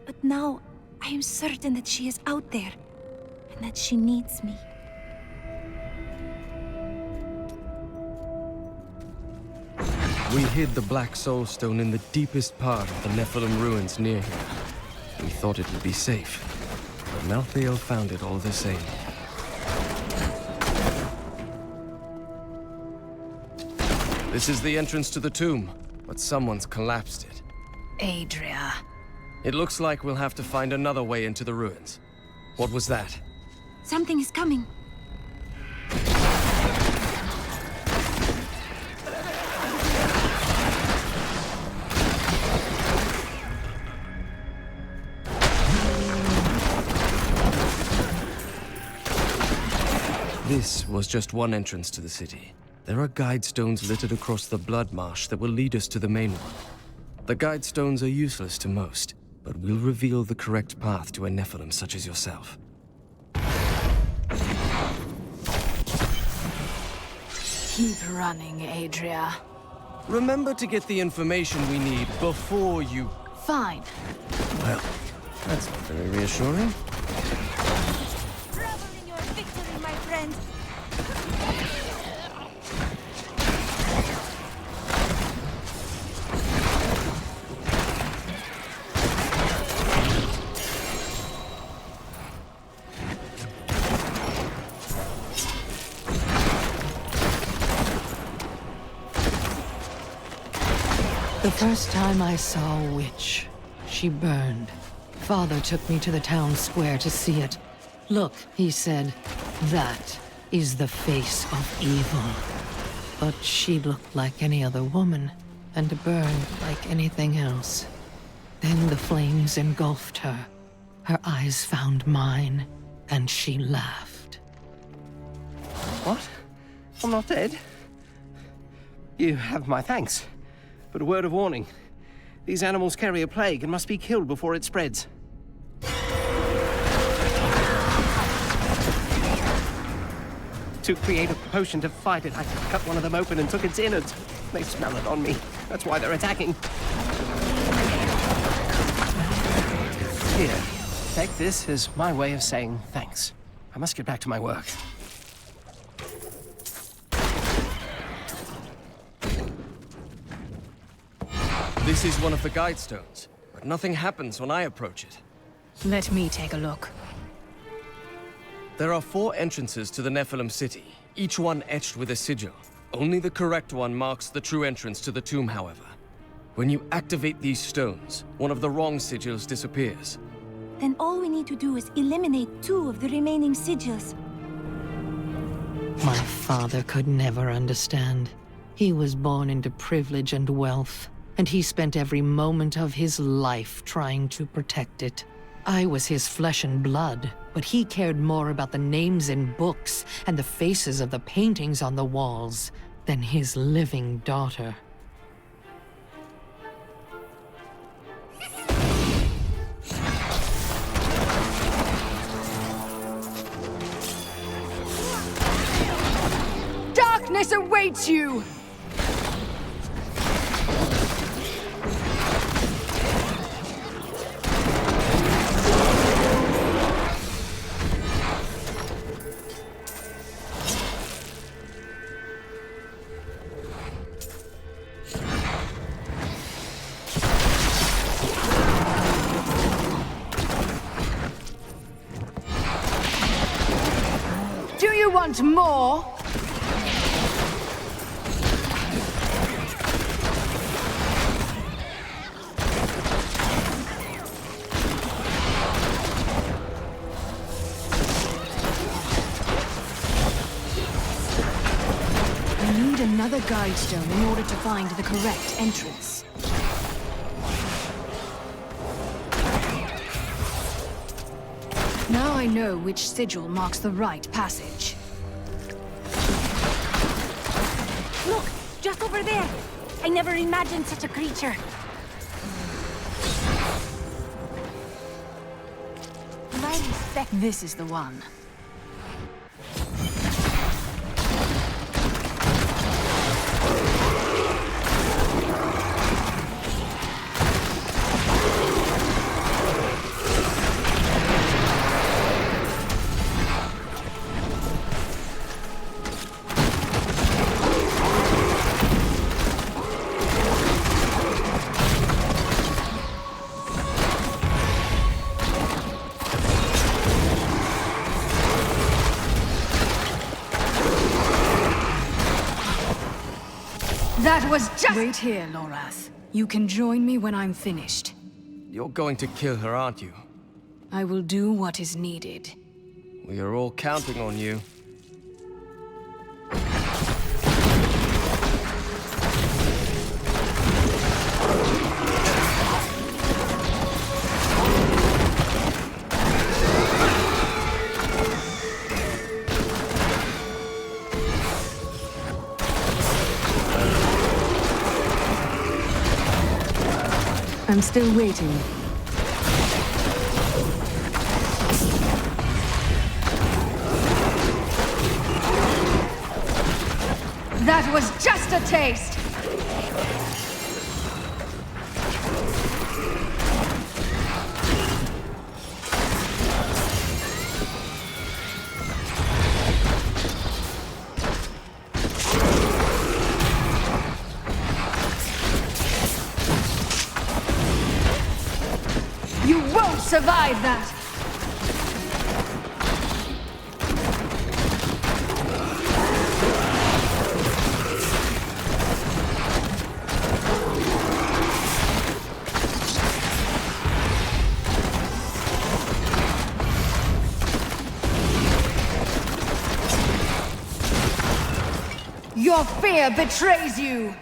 but now I am certain that she is out there, and that she needs me. We hid the Black Soul Stone in the deepest part of the Nephilim ruins near here. We thought it would be safe, but Malthael found it all the same. This is the entrance to the tomb, but someone's collapsed it. Adria. It looks like we'll have to find another way into the ruins. What was that? Something is coming. This was just one entrance to the city. There are guide stones littered across the Blood Marsh that will lead us to the main one. The guide stones are useless to most, but will reveal the correct path to a Nephilim such as yourself. Keep running, Adria. Remember to get the information we need before you... Fine. Well, that's not very reassuring. Revel in your victory, my friend. The first time I saw a witch, she burned. Father took me to the town square to see it. Look, he said, that is the face of evil. But she looked like any other woman, and burned like anything else. Then the flames engulfed her. Her eyes found mine, and she laughed. What? I'm not dead? You have my thanks. But a word of warning. These animals carry a plague and must be killed before it spreads. To create a potion to fight it, I cut one of them open and took its innards. They smell it on me. That's why they're attacking. Here, take this as my way of saying thanks. I must get back to my work. This is one of the guide stones, but nothing happens when I approach it. Let me take a look. There are 4 entrances to the Nephilim city, each one etched with a sigil. Only the correct one marks the true entrance to the tomb, however. When you activate these stones, one of the wrong sigils disappears. Then all we need to do is eliminate 2 of the remaining sigils. My father could never understand. He was born into privilege and wealth, and he spent every moment of his life trying to protect it. I was his flesh and blood, but he cared more about the names in books and the faces of the paintings on the walls than his living daughter. Darkness awaits you! Do you want more? I need another guide stone in order to find the correct entrance. Now I know which sigil marks the right passage. Look, just over there. I never imagined such a creature. I respect this is the one. That was just— Wait here, Lorath. You can join me when I'm finished. You're going to kill her, aren't you? I will do what is needed. We are all counting on you. I'm still waiting. That was just a taste! won't survive that! Your fear betrays you!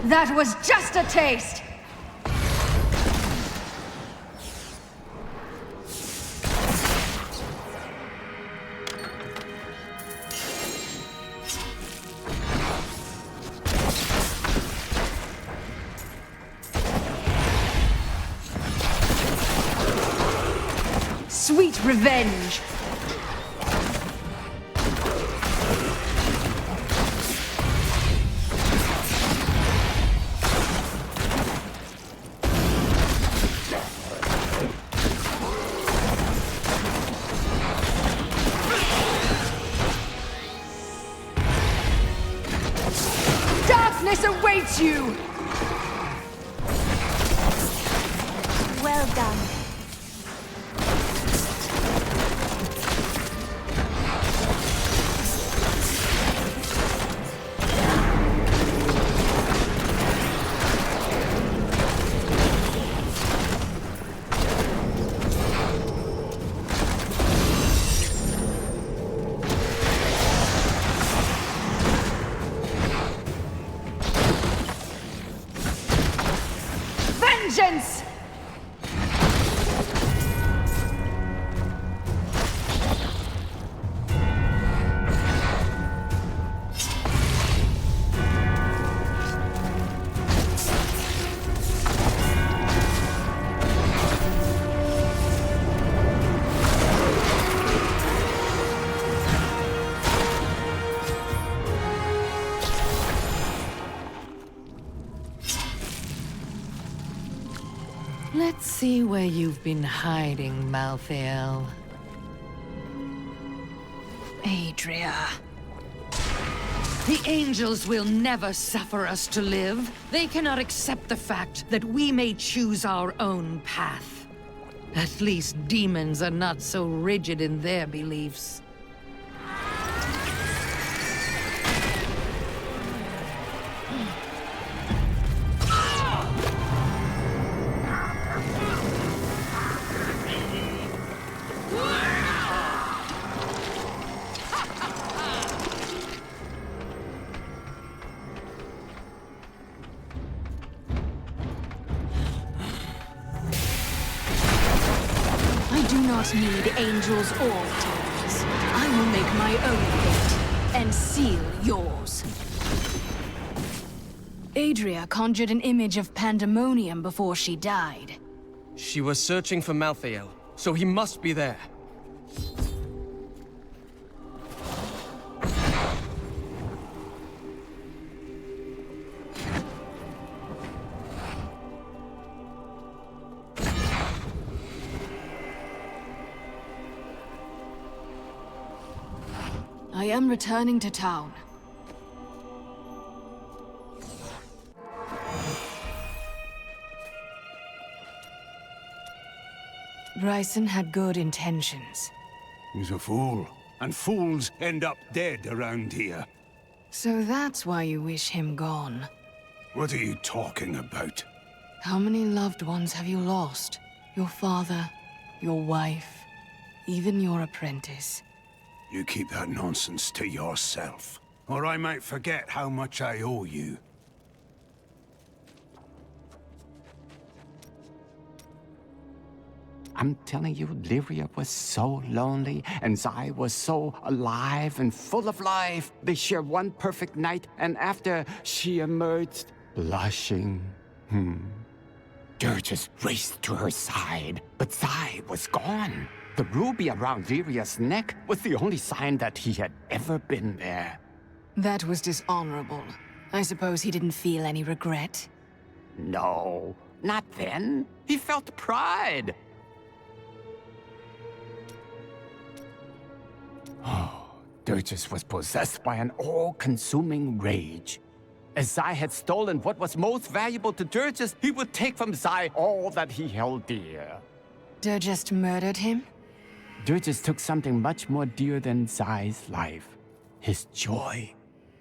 That was just a taste! Sweet revenge! Darkness awaits you! Well done. Vengeance! Let's see where you've been hiding, Malthael. Adria. The angels will never suffer us to live. They cannot accept the fact that we may choose our own path. At least demons are not so rigid in their beliefs. I do not need angels or demons. I will make my own fate and seal yours. Adria conjured an image of pandemonium before she died. She was searching for Malthael, so he must be there. I am returning to town. Bryson had good intentions. He's a fool, and fools end up dead around here. So that's why you wish him gone. What are you talking about? How many loved ones have you lost? Your father, your wife, even your apprentice. You keep that nonsense to yourself, or I might forget how much I owe you. I'm telling you, Lyria was so lonely, and Zai was so alive and full of life. They shared one perfect night, and after, she emerged, blushing. Dirges raced to her side, but Zai was gone. The ruby around Lyria's neck was the only sign that he had ever been there. That was dishonorable. I suppose he didn't feel any regret? No, not then. He felt pride. Oh, Dirges was possessed by an all-consuming rage. As Zai had stolen what was most valuable to Dirges, he would take from Zai all that he held dear. Dirges murdered him? Dirges took something much more dear than Zai's life. His joy.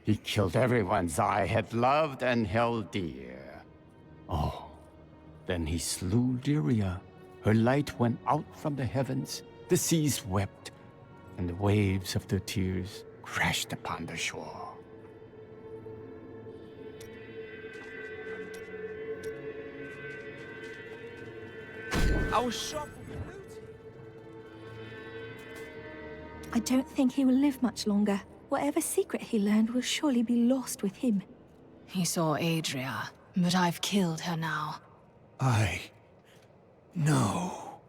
He killed everyone Zai had loved and held dear. Oh, then he slew Lyria. Her light went out from the heavens. The seas wept, and the waves of their tears crashed upon the shore. Our shop. I don't think he will live much longer. Whatever secret he learned will surely be lost with him. He saw Adria, but I've killed her now. No.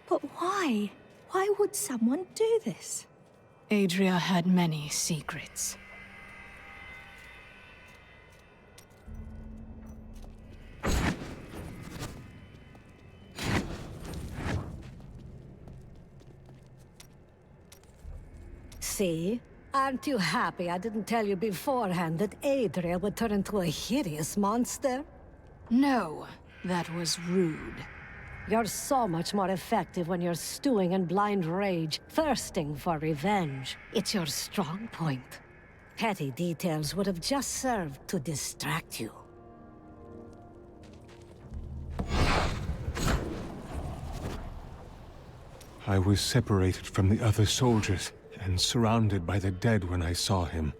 But why? Why would someone do this? Adria had many secrets. See? Aren't you happy I didn't tell you beforehand that Adria would turn into a hideous monster? No, that was rude. You're so much more effective when you're stewing in blind rage, thirsting for revenge. It's your strong point. Petty details would have just served to distract you. I was separated from the other soldiers and surrounded by the dead when I saw him.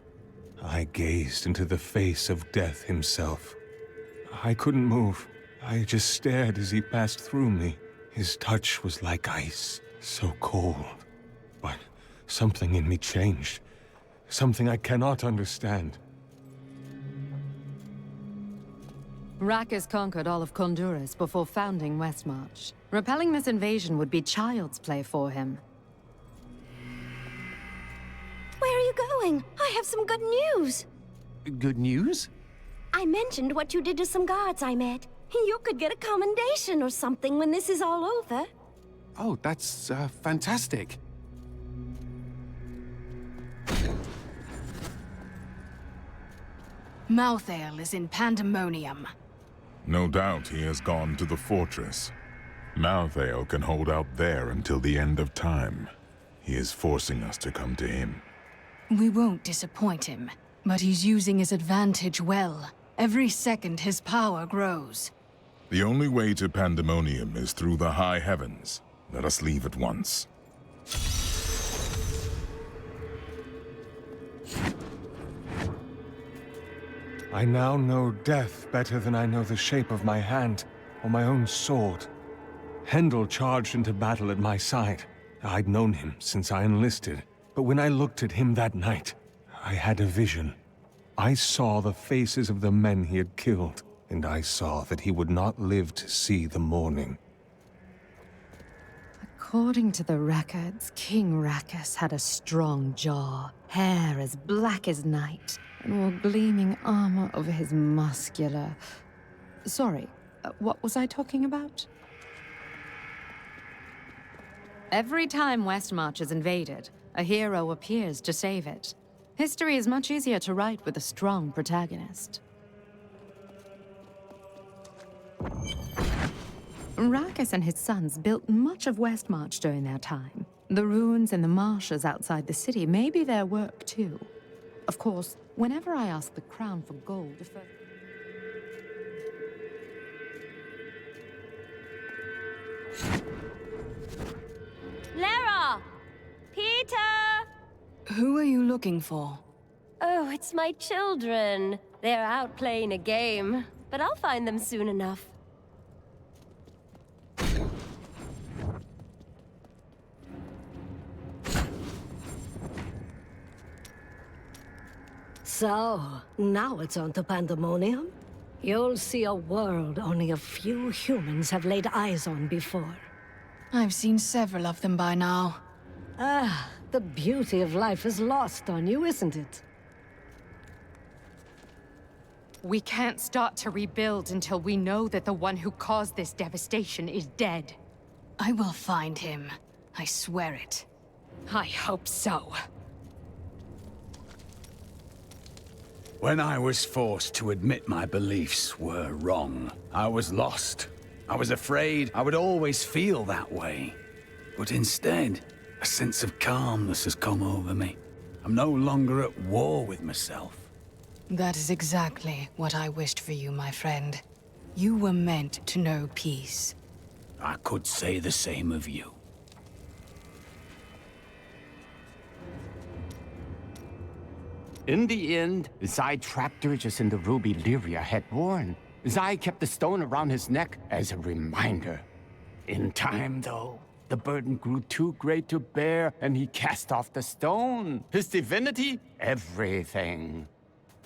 I gazed into the face of death himself. I couldn't move. I just stared as he passed through me. His touch was like ice, so cold. But something in me changed. Something I cannot understand. Rackus conquered all of Honduras before founding Westmarch. Repelling this invasion would be child's play for him. Where are you going? I have some good news. Good news? I mentioned what you did to some guards I met. You could get a commendation or something when this is all over. Oh, that's fantastic. Malthael is in pandemonium. No doubt he has gone to the fortress. Malthael can hold out there until the end of time. He is forcing us to come to him. We won't disappoint him, but he's using his advantage well. Every second his power grows. The only way to Pandemonium is through the high heavens. Let us leave at once. I now know death better than I know the shape of my hand or my own sword. Hendel charged into battle at my side. I'd known him since I enlisted, but when I looked at him that night, I had a vision. I saw the faces of the men he had killed, and I saw that he would not live to see the morning. According to the records, King Rackus had a strong jaw, hair as black as night, and wore gleaming armor over his muscular... Sorry, what was I talking about? Every time Westmarch is invaded, a hero appears to save it. History is much easier to write with a strong protagonist. Rackus and his sons built much of Westmarch during their time. The ruins and the marshes outside the city may be their work too. Of course, whenever I ask the Crown for gold... Lara! Peter! Who are you looking for? Oh, it's my children. They're out playing a game, but I'll find them soon enough. So, now it's on to Pandemonium? You'll see a world only a few humans have laid eyes on before. I've seen several of them by now. Ah, the beauty of life is lost on you, isn't it? We can't start to rebuild until we know that the one who caused this devastation is dead. I will find him. I swear it. I hope so. When I was forced to admit my beliefs were wrong, I was lost. I was afraid I would always feel that way. But instead, a sense of calmness has come over me. I'm no longer at war with myself. That is exactly what I wished for you, my friend. You were meant to know peace. I could say the same of you. In the end, Zai trapped her just in the ruby Lyria had worn. Zai kept the stone around his neck as a reminder. In time, though, the burden grew too great to bear, and he cast off the stone. His divinity? Everything.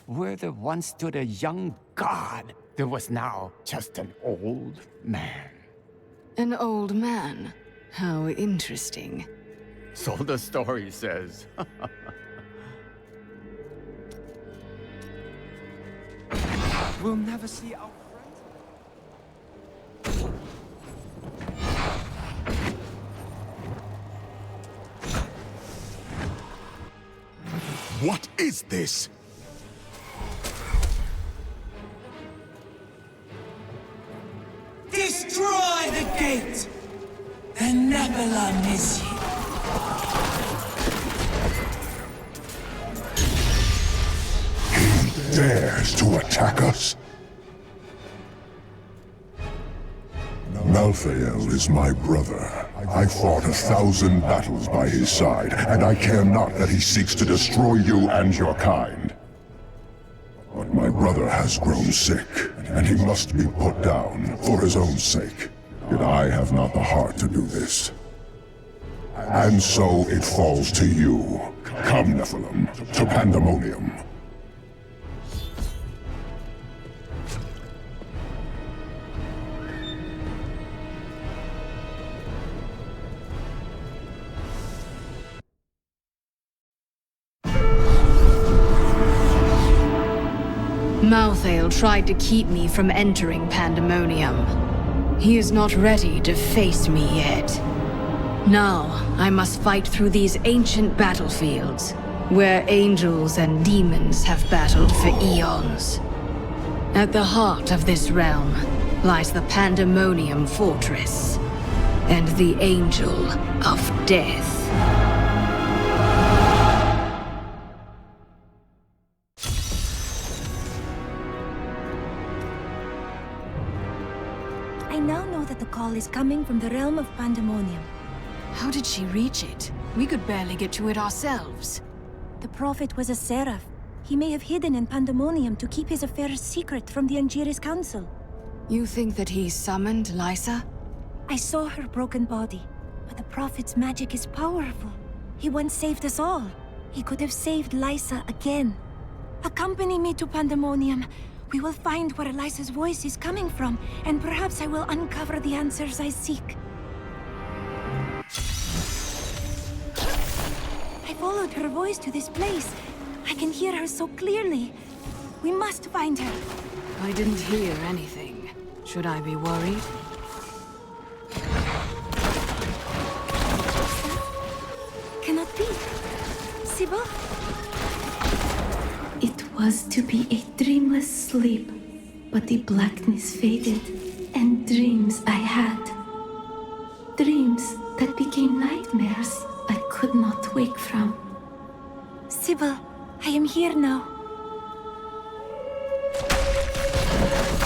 Where there once stood a young god, there was now just an old man. An old man? How interesting. So the story says. We'll never see our friends. What is this? Destroy the gate! The Nebula miss you. He dares to attack us? Malthael is my brother. I fought 1,000 battles by his side, and I care not that he seeks to destroy you and your kind. But my brother has grown sick, and he must be put down for his own sake. Yet I have not the heart to do this. And so it falls to you. Come, Nephilim, to Pandemonium. Malthael tried to keep me from entering Pandemonium. He is not ready to face me yet. Now, I must fight through these ancient battlefields, where angels and demons have battled for eons. At the heart of this realm lies the Pandemonium Fortress, and the Angel of Death. I now know that the call is coming from the realm of Pandemonium. How did she reach it? We could barely get to it ourselves. The prophet was a seraph. He may have hidden in Pandemonium to keep his affairs secret from the Angiris Council. You think that he summoned Lysa? I saw her broken body, but the prophet's magic is powerful. He once saved us all. He could have saved Lysa again. Accompany me to Pandemonium. We will find where Lysa's voice is coming from, and perhaps I will uncover the answers I seek. I followed her voice to this place. I can hear her so clearly. We must find her. I didn't hear anything. Should I be worried? Cannot be. Sybil? It was to be a dreamless sleep, but the blackness faded, and dreams I had. Dreams that became nightmares I could not wake from. Sybil, I am here now.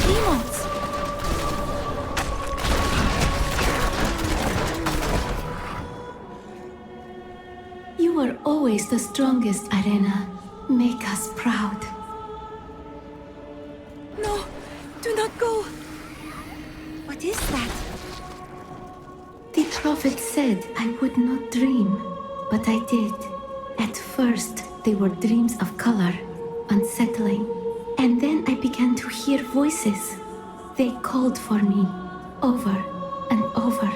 Demons! You were always the strongest, Arena. Make us proud. No! Do not go! What is that? The prophet said I would not dream, but I did. At first, they were dreams of color, unsettling. And then I began to hear voices. They called for me, over and over.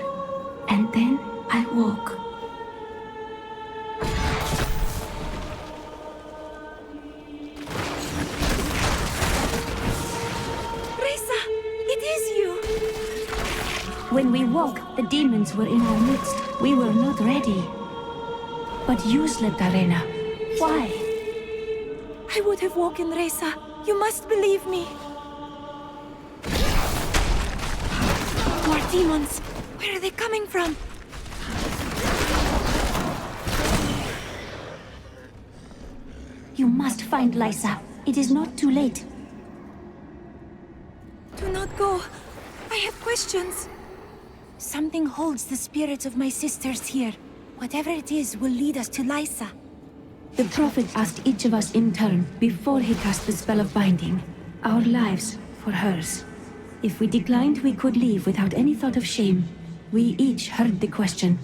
And then I woke. When we woke, the demons were in our midst. We were not ready. But you slept, Arena. Why? I would have woken Reza. You must believe me. More demons. Where are they coming from? You must find Lysa. It is not too late. Do not go. I have questions. Something holds the spirits of my sisters here. Whatever it is will lead us to Lysa. The Prophet asked each of us in turn, before he cast the spell of binding, our lives for hers. If we declined, we could leave without any thought of shame. We each heard the question,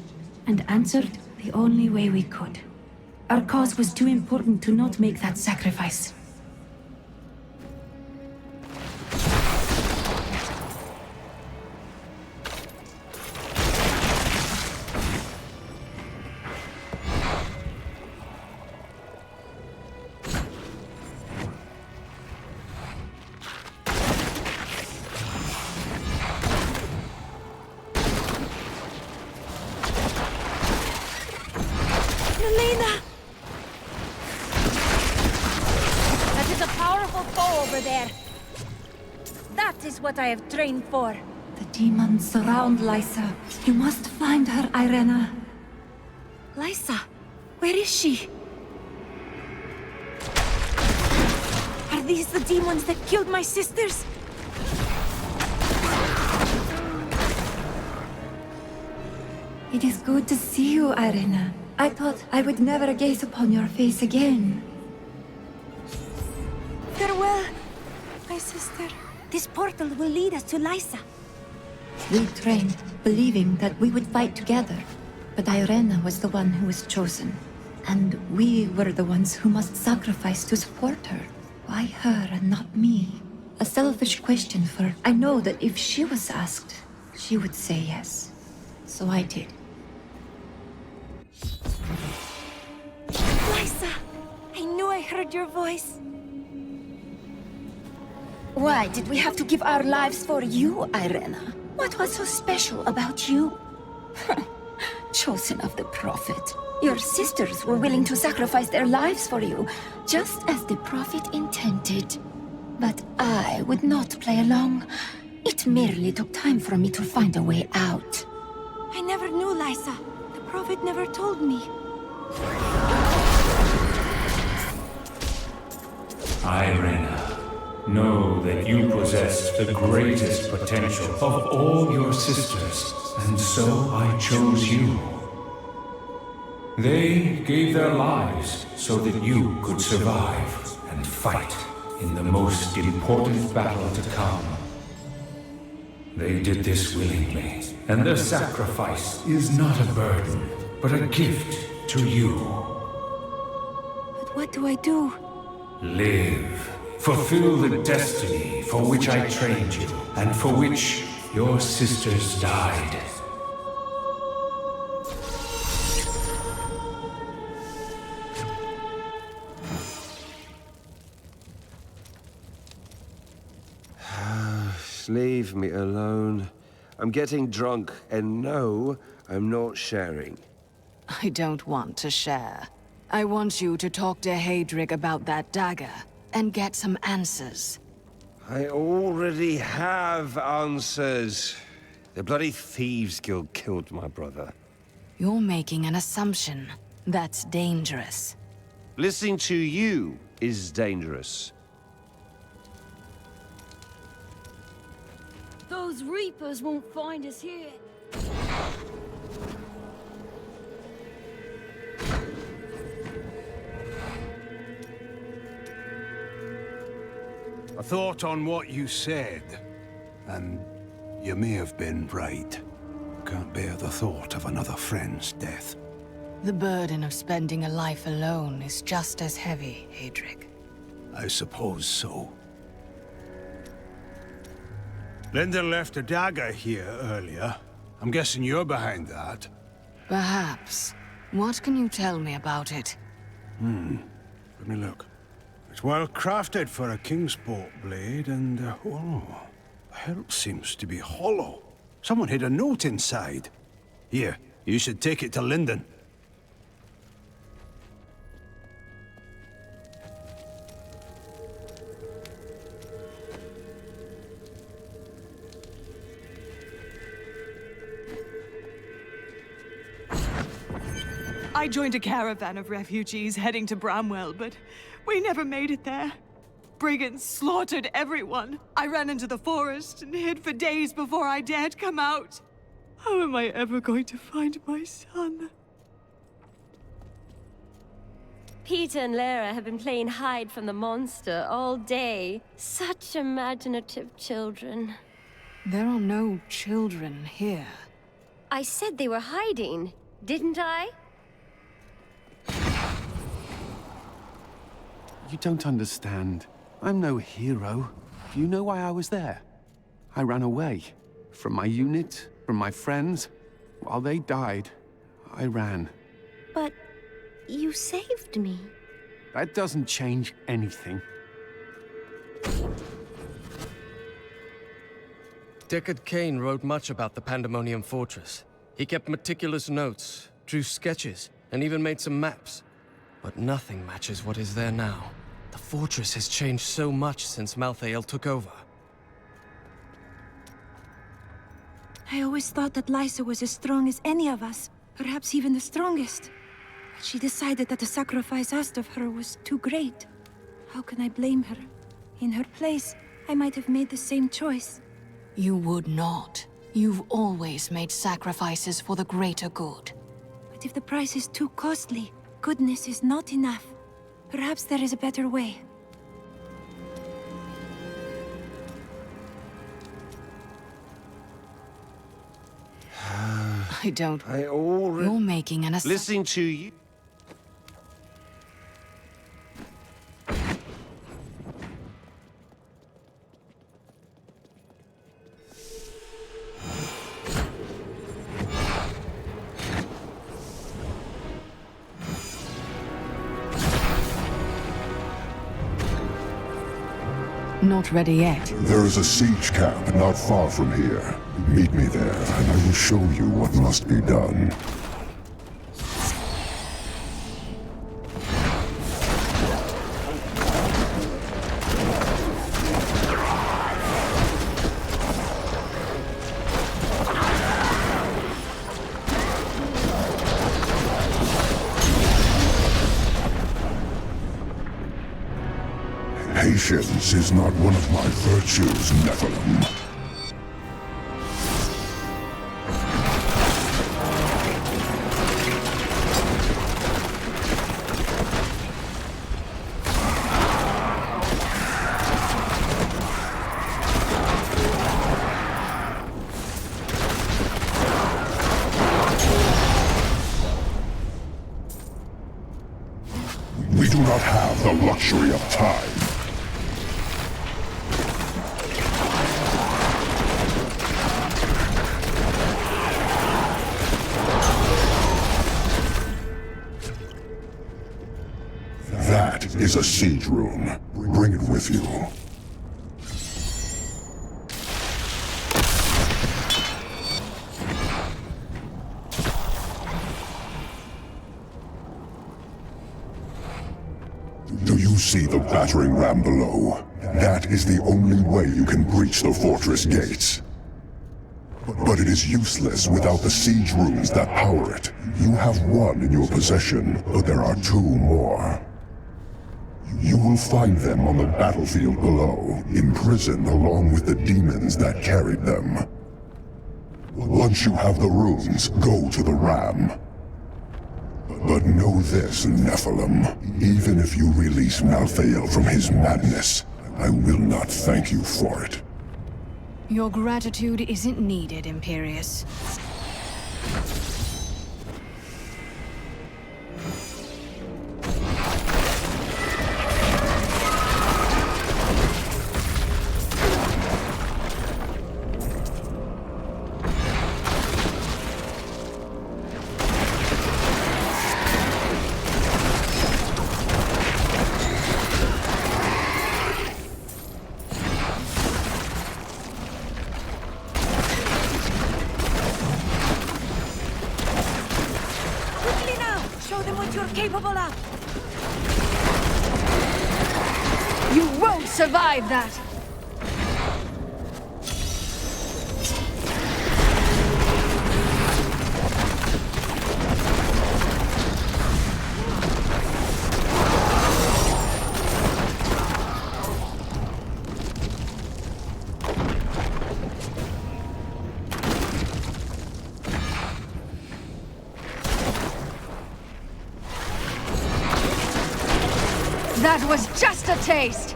and answered the only way we could. Our cause was too important to not make that sacrifice. What I have trained for. The demons surround Lysa. You must find her, Irena. Lysa, where is she? Are these the demons that killed my sisters? It is good to see you, Irena. I thought I would never gaze upon your face again. Farewell, my sister. This portal will lead us to Lysa. We trained, believing that we would fight together. But Irena was the one who was chosen. And we were the ones who must sacrifice to support her. Why her and not me? A selfish question, for I know that if she was asked, she would say yes. So I did. Lysa! I knew I heard your voice. Why did we have to give our lives for you, Irena? What was so special about you? Chosen of the Prophet. Your sisters were willing to sacrifice their lives for you, just as the Prophet intended. But I would not play along. It merely took time for me to find a way out. I never knew Lysa. The Prophet never told me. Irena. Know that you possess the greatest potential of all your sisters, and so I chose you. They gave their lives so that you could survive and fight in the most important battle to come. They did this willingly, and their sacrifice is not a burden, but a gift to you. But what do I do? Live. Fulfill the destiny for which I trained you, and for which your sisters died. Leave me alone. I'm getting drunk, and no, I'm not sharing. I don't want to share. I want you to talk to Haedrig about that dagger, and get some answers. I already have answers. The bloody Thieves Guild killed my brother. You're making an assumption. That's dangerous. Listening to you is dangerous. Those Reapers won't find us here. I thought on what you said, and you may have been right. Can't bear the thought of another friend's death. The burden of spending a life alone is just as heavy, Haedrig. I suppose so. Linda left a dagger here earlier. I'm guessing you're behind that. Perhaps. What can you tell me about it? Let me look. It's well crafted for a Kingsport blade, and, oh, the hilt seems to be hollow. Someone hid a note inside. Here, you should take it to Linden. I joined a caravan of refugees heading to Bramwell, but we never made it there. Brigands slaughtered everyone. I ran into the forest and hid for days before I dared come out. How am I ever going to find my son? Peter and Lara have been playing hide from the monster all day. Such imaginative children. There are no children here. I said they were hiding, didn't I? You don't understand. I'm no hero. Do you know why I was there? I ran away. From my unit, from my friends. While they died, I ran. But you saved me. That doesn't change anything. Deckard Cain wrote much about the Pandemonium Fortress. He kept meticulous notes, drew sketches, and even made some maps. But nothing matches what is there now. The fortress has changed so much since Malthael took over. I always thought that Lysa was as strong as any of us, perhaps even the strongest. But she decided that the sacrifice asked of her was too great. How can I blame her? In her place, I might have made the same choice. You would not. You've always made sacrifices for the greater good. But if the price is too costly, goodness is not enough. Perhaps there is a better way. I don't... You're making an assumption. Listening to you... Not ready yet. There is a siege camp not far from here. Meet me there, and I will show you what must be done. Patience is not one of my virtues, Nephilim. We do not have the luxury of time. That is a siege room. Bring it with you. Do you see the battering ram below? That is the only way you can breach the fortress gates. But it is useless without the siege rooms that power it. You have one in your possession, but there are two more. You will find them on the battlefield below, imprisoned along with the demons that carried them. Once you have the rooms, go to the ram. But know this, Nephilim. Even if you release Malthael from his madness, I will not thank you for it. Your gratitude isn't needed, Imperius. survive that! That was just a taste!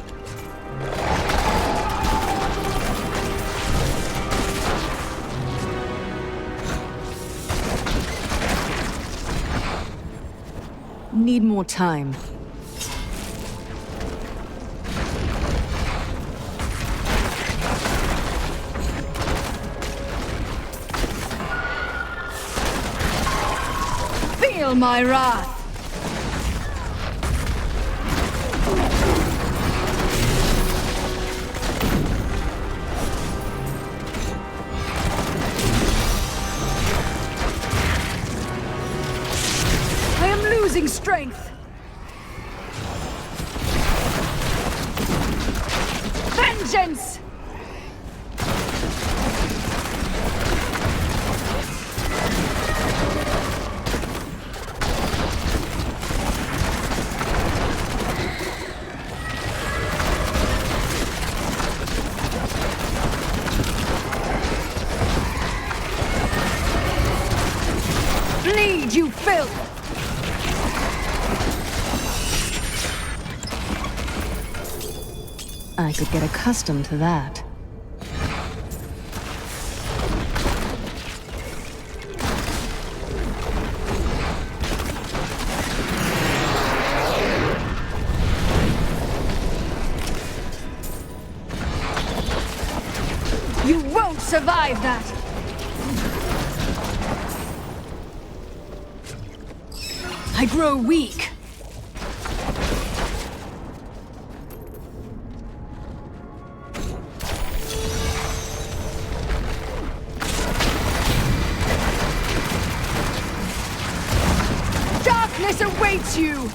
Need more time. Feel my wrath! Losing strength. Vengeance! Bleed, you filth! I could get accustomed to that. You won't survive that! I grow weak. Darkness awaits you!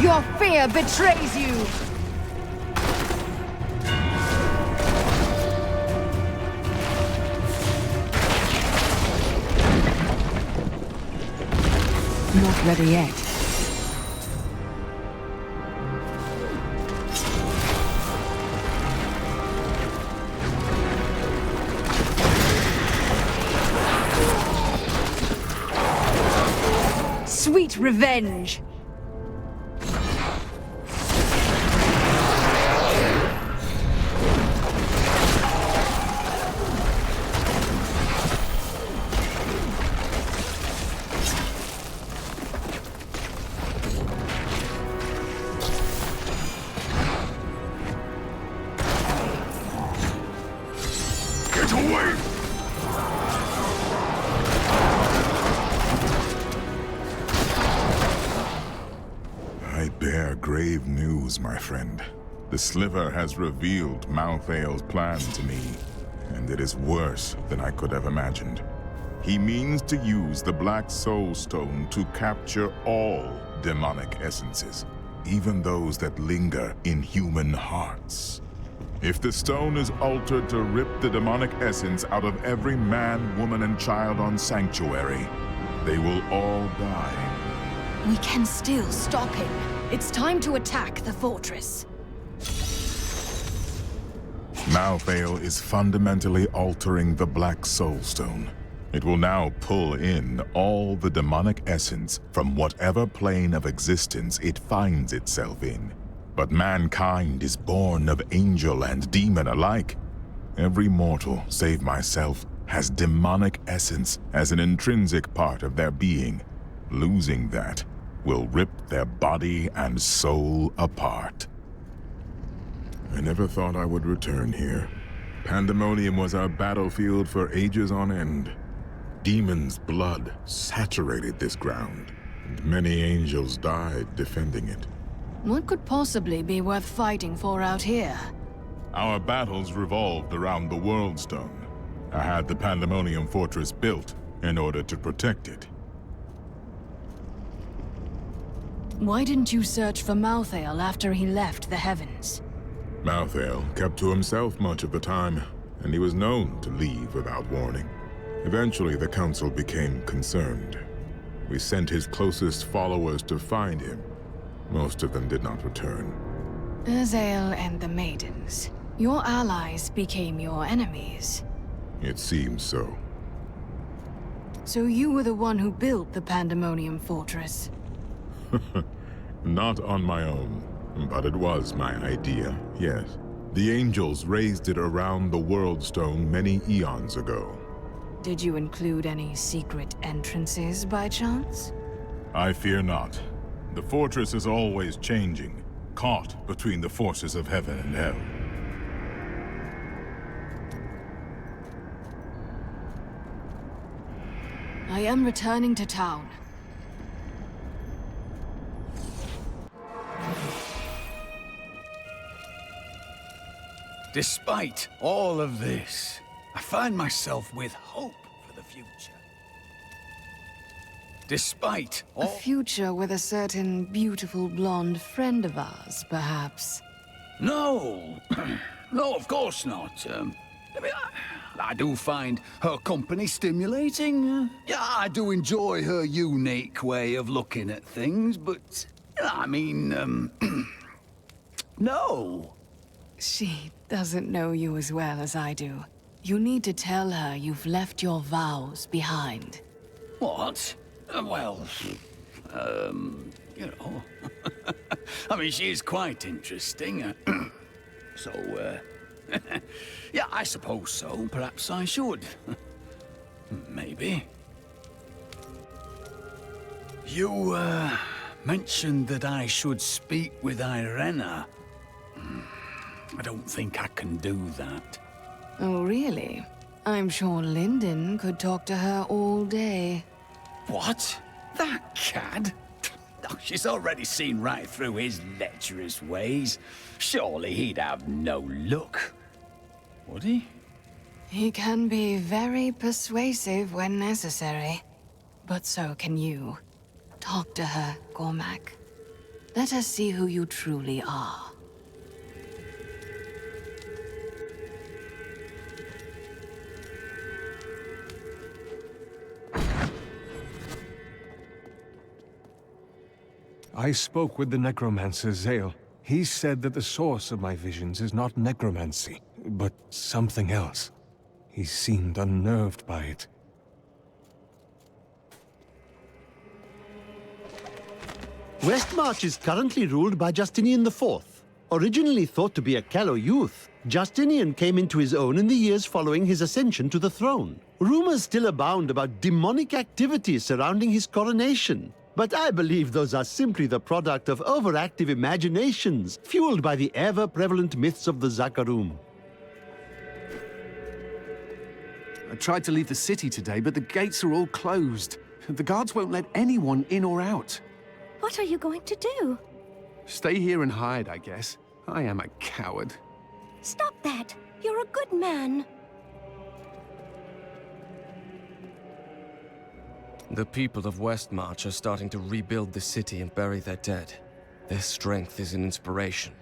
Your fear betrays you! Not ready yet. Sweet revenge! Get away! I bear grave news, my friend. The Sliver has revealed Malthael's plan to me, and it is worse than I could have imagined. He means to use the Black Soul Stone to capture all demonic essences, even those that linger in human hearts. If the stone is altered to rip the demonic essence out of every man, woman, and child on Sanctuary, they will all die. We can still stop him. It's time to attack the fortress. Malthael is fundamentally altering the Black Soul Stone. It will now pull in all the demonic essence from whatever plane of existence it finds itself in. But mankind is born of angel and demon alike. Every mortal, save myself, has demonic essence as an intrinsic part of their being. Losing that will rip their body and soul apart. I never thought I would return here. Pandemonium was our battlefield for ages on end. Demons' blood saturated this ground, and many angels died defending it. What could possibly be worth fighting for out here? Our battles revolved around the World Stone. I had the Pandemonium Fortress built in order to protect it. Why didn't you search for Malthael after he left the heavens? Malthael kept to himself much of the time, and he was known to leave without warning. Eventually, the Council became concerned. We sent his closest followers to find him. Most of them did not return. Azael and the Maidens. Your allies became your enemies. It seems so. So you were the one who built the Pandemonium Fortress? Not on my own, but it was my idea, yes. The angels raised it around the World Stone many eons ago. Did you include any secret entrances by chance? I fear not. The fortress is always changing, caught between the forces of heaven and hell. I am returning to town. Despite all of this, I find myself with hope for the future. Despite all... A future with a certain beautiful blonde friend of ours, perhaps? No! No, of course not. I mean, I do find her company stimulating. Yeah, I do enjoy her unique way of looking at things, but... I mean, no. She doesn't know you as well as I do. You need to tell her you've left your vows behind. What? Well, you know. I mean, she is quite interesting. So, yeah, I suppose so. Perhaps I should. Maybe. You, mentioned that I should speak with Irena. I don't think I can do that. Oh, really? I'm sure Lyndon could talk to her all day. What? That cad? Oh, she's already seen right through his lecherous ways. Surely he'd have no luck. Would he? He can be very persuasive when necessary. But so can you. Talk to her, Cormac. Let her see who you truly are. I spoke with the necromancer Zale. He said that the source of my visions is not necromancy, but something else. He seemed unnerved by it. Westmarch is currently ruled by Justinian IV. Originally thought to be a callow youth, Justinian came into his own in the years following his ascension to the throne. Rumors still abound about demonic activity surrounding his coronation. But I believe those are simply the product of overactive imaginations, fueled by the ever-prevalent myths of the Zakarum. I tried to leave the city today, but the gates are all closed. The guards won't let anyone in or out. What are you going to do? Stay here and hide, I guess. I am a coward. Stop that! You're a good man. The people of Westmarch are starting to rebuild the city and bury their dead. Their strength is an inspiration.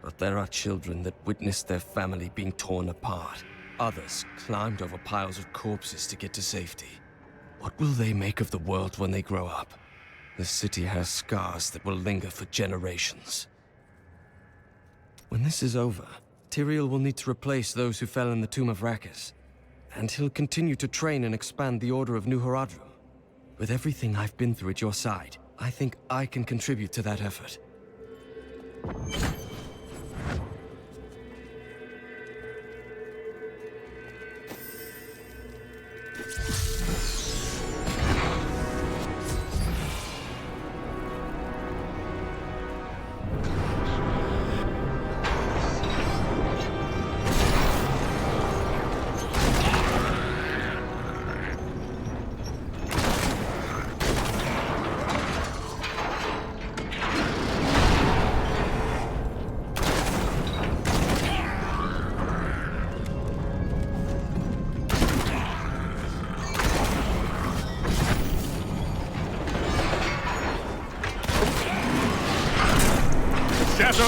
But there are children that witnessed their family being torn apart. Others climbed over piles of corpses to get to safety. What will they make of the world when they grow up? The city has scars that will linger for generations. When this is over, Tyrael will need to replace those who fell in the Tomb of Rakkus. And he'll continue to train and expand the Order of New Horadrim. With everything I've been through at your side, I think I can contribute to that effort.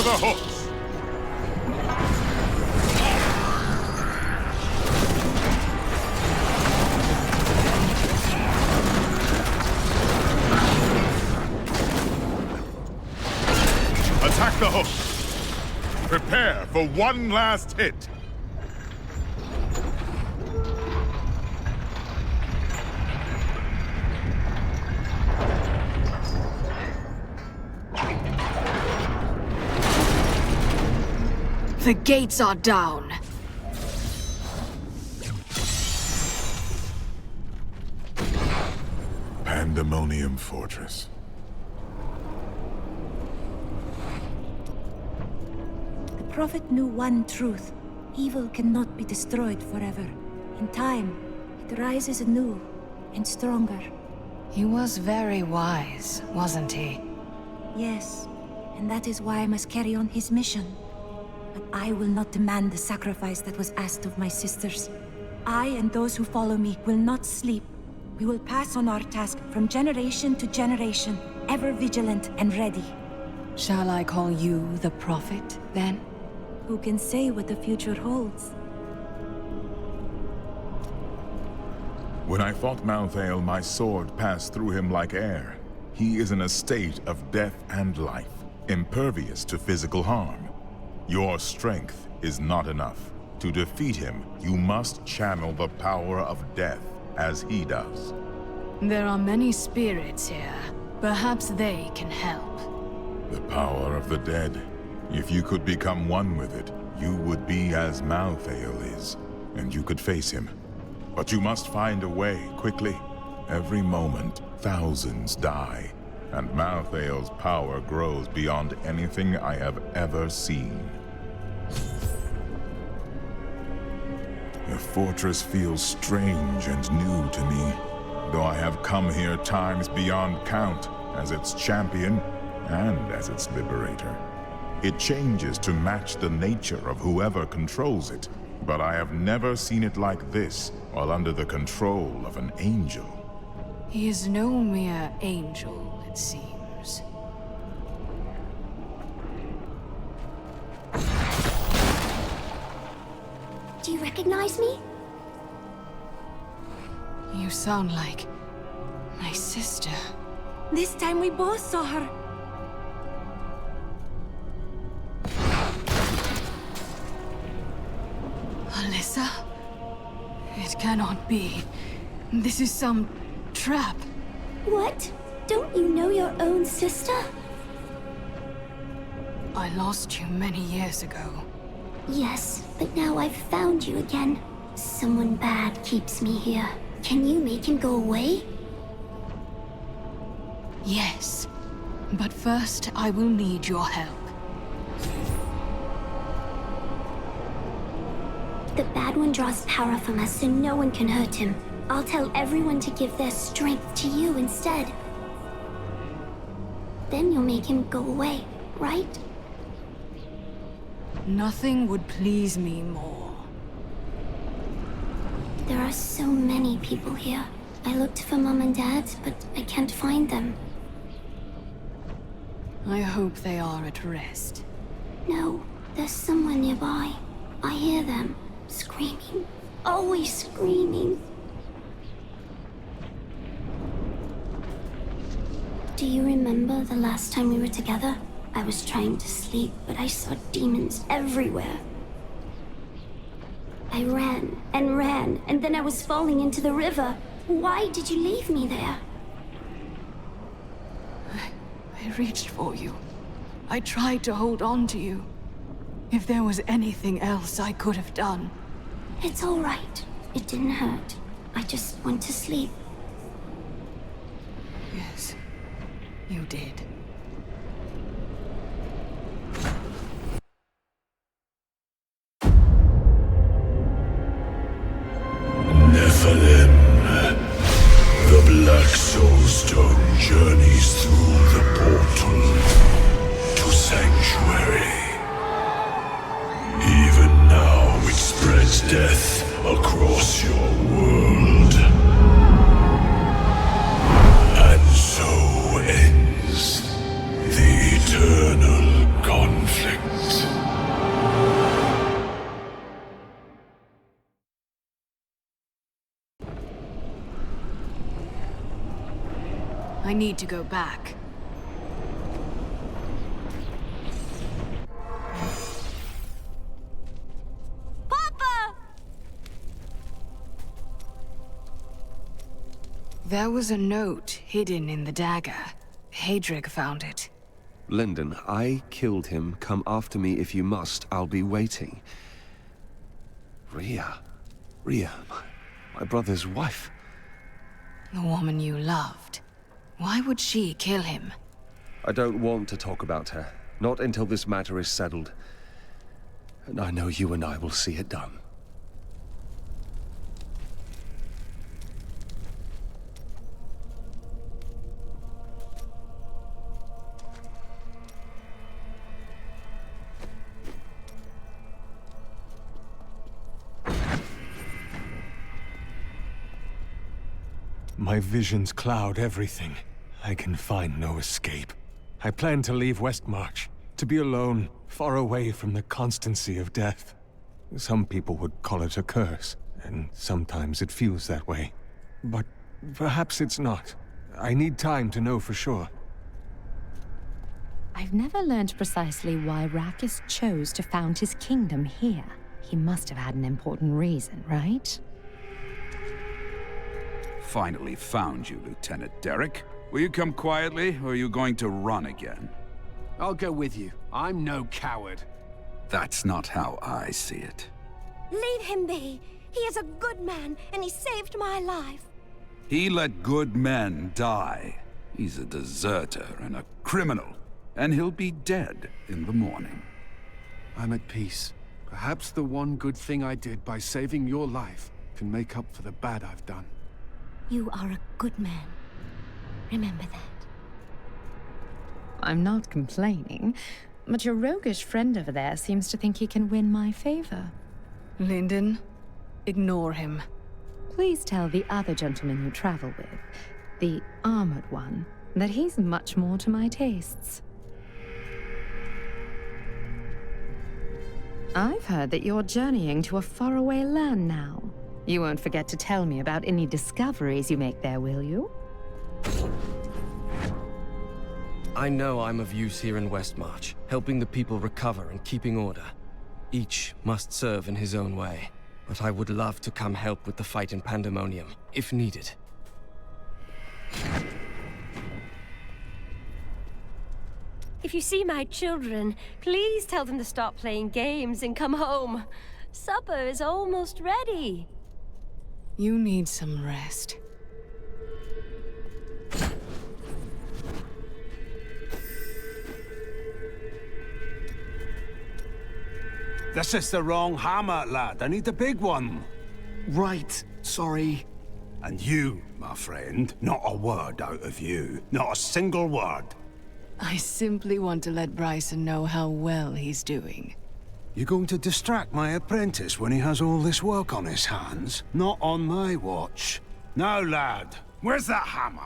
the hooks! Attack the hook! Prepare for one last hit! The gates are down. Pandemonium Fortress. The Prophet knew one truth. Evil cannot be destroyed forever. In time, it rises anew and stronger. He was very wise, wasn't he? Yes, and that is why I must carry on his mission. But I will not demand the sacrifice that was asked of my sisters. I and those who follow me will not sleep. We will pass on our task from generation to generation, ever vigilant and ready. Shall I call you the Prophet, then? Who can say what the future holds? When I fought Malthael, my sword passed through him like air. He is in a state of death and life, impervious to physical harm. Your strength is not enough. To defeat him, you must channel the power of death, as he does. There are many spirits here. Perhaps they can help. The power of the dead. If you could become one with it, you would be as Malthael is, and you could face him. But you must find a way, quickly. Every moment, thousands die, and Malthael's power grows beyond anything I have ever seen. The fortress feels strange and new to me, though I have come here times beyond count as its champion and as its liberator. It changes to match the nature of whoever controls it, but I have never seen it like this while under the control of an angel. He is no mere angel, it seems. Do you recognize me? You sound like my sister. This time we both saw her. Alyssa? It cannot be. This is some trap. What? Don't you know your own sister? I lost you many years ago. Yes, but now I've found you again. Someone bad keeps me here. Can you make him go away? Yes. But first, I will need your help. The bad one draws power from us so no one can hurt him. I'll tell everyone to give their strength to you instead. Then you'll make him go away, right? Nothing would please me more. There are so many people here. I looked for Mom and Dad, but I can't find them. I hope they are at rest. No, there's someone nearby. I hear them. Screaming. Always screaming. Do you remember the last time we were together? I was trying to sleep, but I saw demons everywhere. I ran, and then I was falling into the river. Why did you leave me there? I reached for you. I tried to hold on to you. If there was anything else I could have done. It's all right. It didn't hurt. I just went to sleep. Yes, you did. Nephilim. The Black Soulstone journeys through the portal to Sanctuary. Even now it spreads death across your world. And so ends the eternal conflict. I need to go back. Papa! There was a note hidden in the dagger. Hadric found it. Lyndon, I killed him. Come after me if you must. I'll be waiting. Rhea, my brother's wife. The woman you loved. Why would she kill him? I don't want to talk about her. Not until this matter is settled. And I know you and I will see it done. My visions cloud everything. I can find no escape. I plan to leave Westmarch, to be alone, far away from the constancy of death. Some people would call it a curse, and sometimes it feels that way. But perhaps it's not. I need time to know for sure. I've never learned precisely why Rakis chose to found his kingdom here. He must have had an important reason, right? Finally found you, Lieutenant Derek. Will you come quietly, or are you going to run again? I'll go with you. I'm no coward. That's not how I see it. Leave him be. He is a good man, and he saved my life. He let good men die. He's a deserter and a criminal, and he'll be dead in the morning. I'm at peace. Perhaps the one good thing I did by saving your life can make up for the bad I've done. You are a good man. Remember that. I'm not complaining, but your roguish friend over there seems to think he can win my favor. Lyndon, ignore him. Please tell the other gentleman you travel with, the armored one, that he's much more to my tastes. I've heard that you're journeying to a faraway land now. You won't forget to tell me about any discoveries you make there, will you? I know I'm of use here in Westmarch, helping the people recover and keeping order. Each must serve in his own way, but I would love to come help with the fight in Pandemonium, if needed. If you see my children, please tell them to stop playing games and come home. Supper is almost ready. You need some rest. This is the wrong hammer, lad. I need the big one. Right, sorry. And you, my friend, not a word out of you. Not a single word. I simply want to let Bryson know how well he's doing. You're going to distract my apprentice when he has all this work on his hands? Not on my watch. Now, lad, where's that hammer?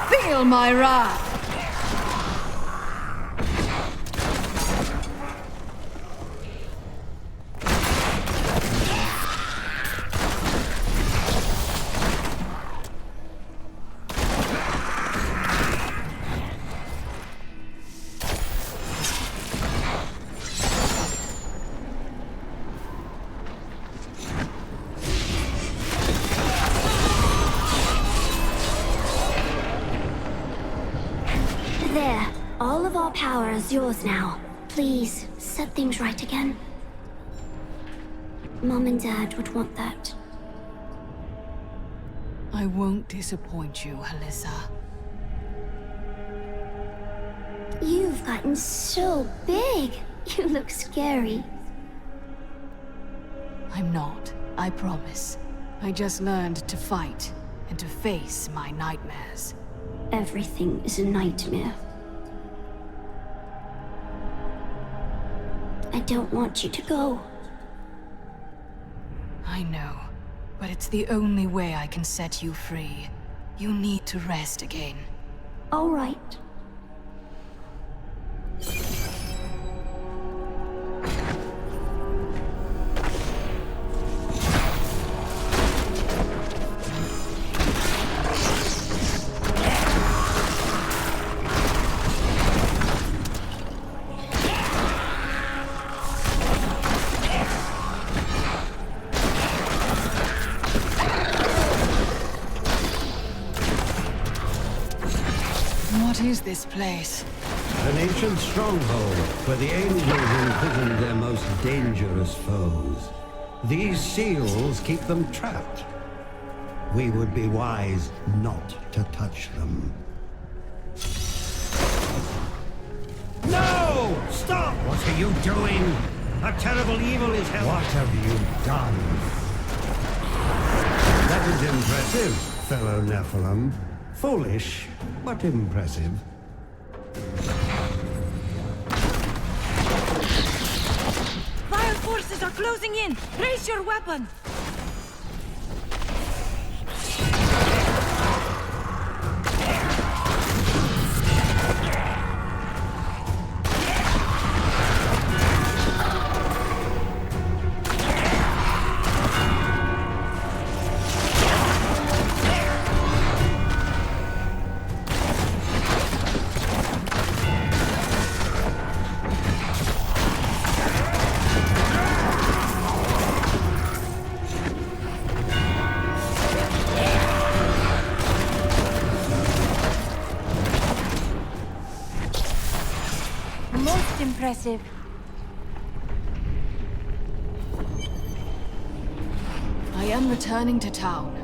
Feel my wrath! There. All of our power is yours now. Please, set things right again. Mom and Dad would want that. I won't disappoint you, Alyssa. You've gotten so big. You look scary. I'm not, I promise. I just learned to fight and to face my nightmares. Everything is a nightmare. I don't want you to go. I know, but it's the only way I can set you free. You need to rest again. All right. What is this place? An ancient stronghold where the angels imprisoned their most dangerous foes. These seals keep them trapped. We would be wise not to touch them. No! Stop! What are you doing? A terrible evil is held. What have you done? That is impressive, fellow Nephilim. Foolish, but impressive. Vile forces are closing in! Raise your weapon! Most impressive. I am returning to town.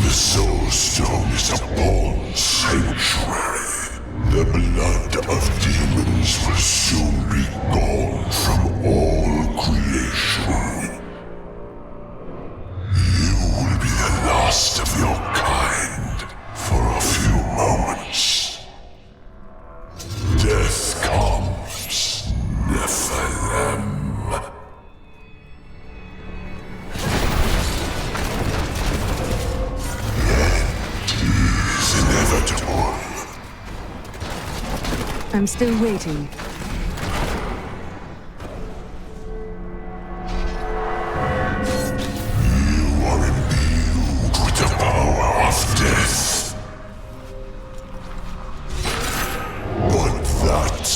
The Soul Stone is a born sanctuary. The blood of demons will soon be gone from all creation. You will be the last of your kind for a few moments. Death comes, Nephilim. Inevitable. I'm still waiting. You are imbued with the power of death. But that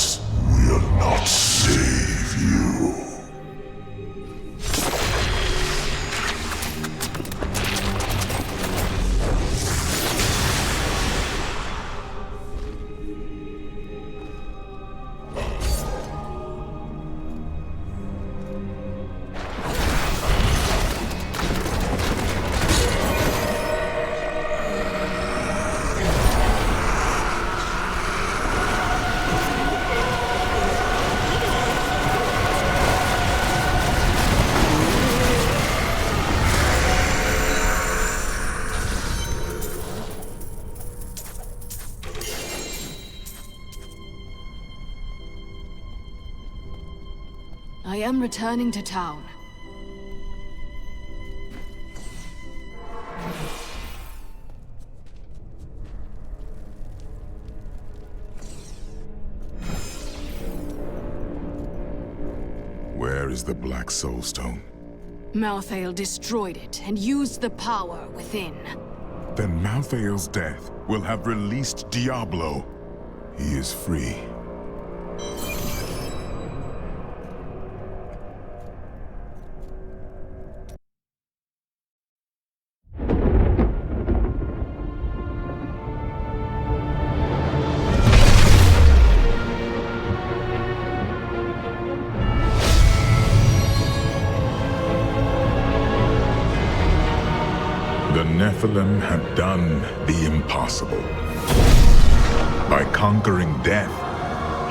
will not save you. I am returning to town. Where is the Black Soul Stone? Malthael destroyed it and used the power within. Then Malthael's death will have released Diablo. He is free. Nephilim had done the impossible. By conquering death,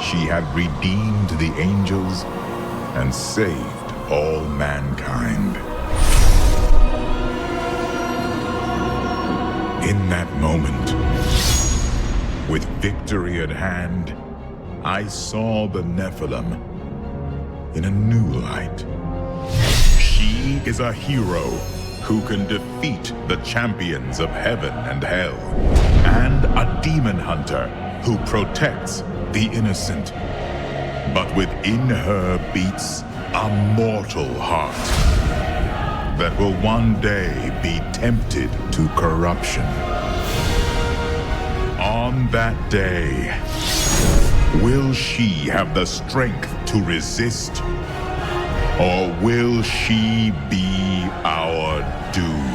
she had redeemed the angels and saved all mankind. In that moment, with victory at hand, I saw the Nephilim in a new light. She is a hero who can defeat the champions of heaven and hell, and a demon hunter who protects the innocent. But within her beats a mortal heart that will one day be tempted to corruption. On that day, will she have the strength to resist? Or will she be our doom?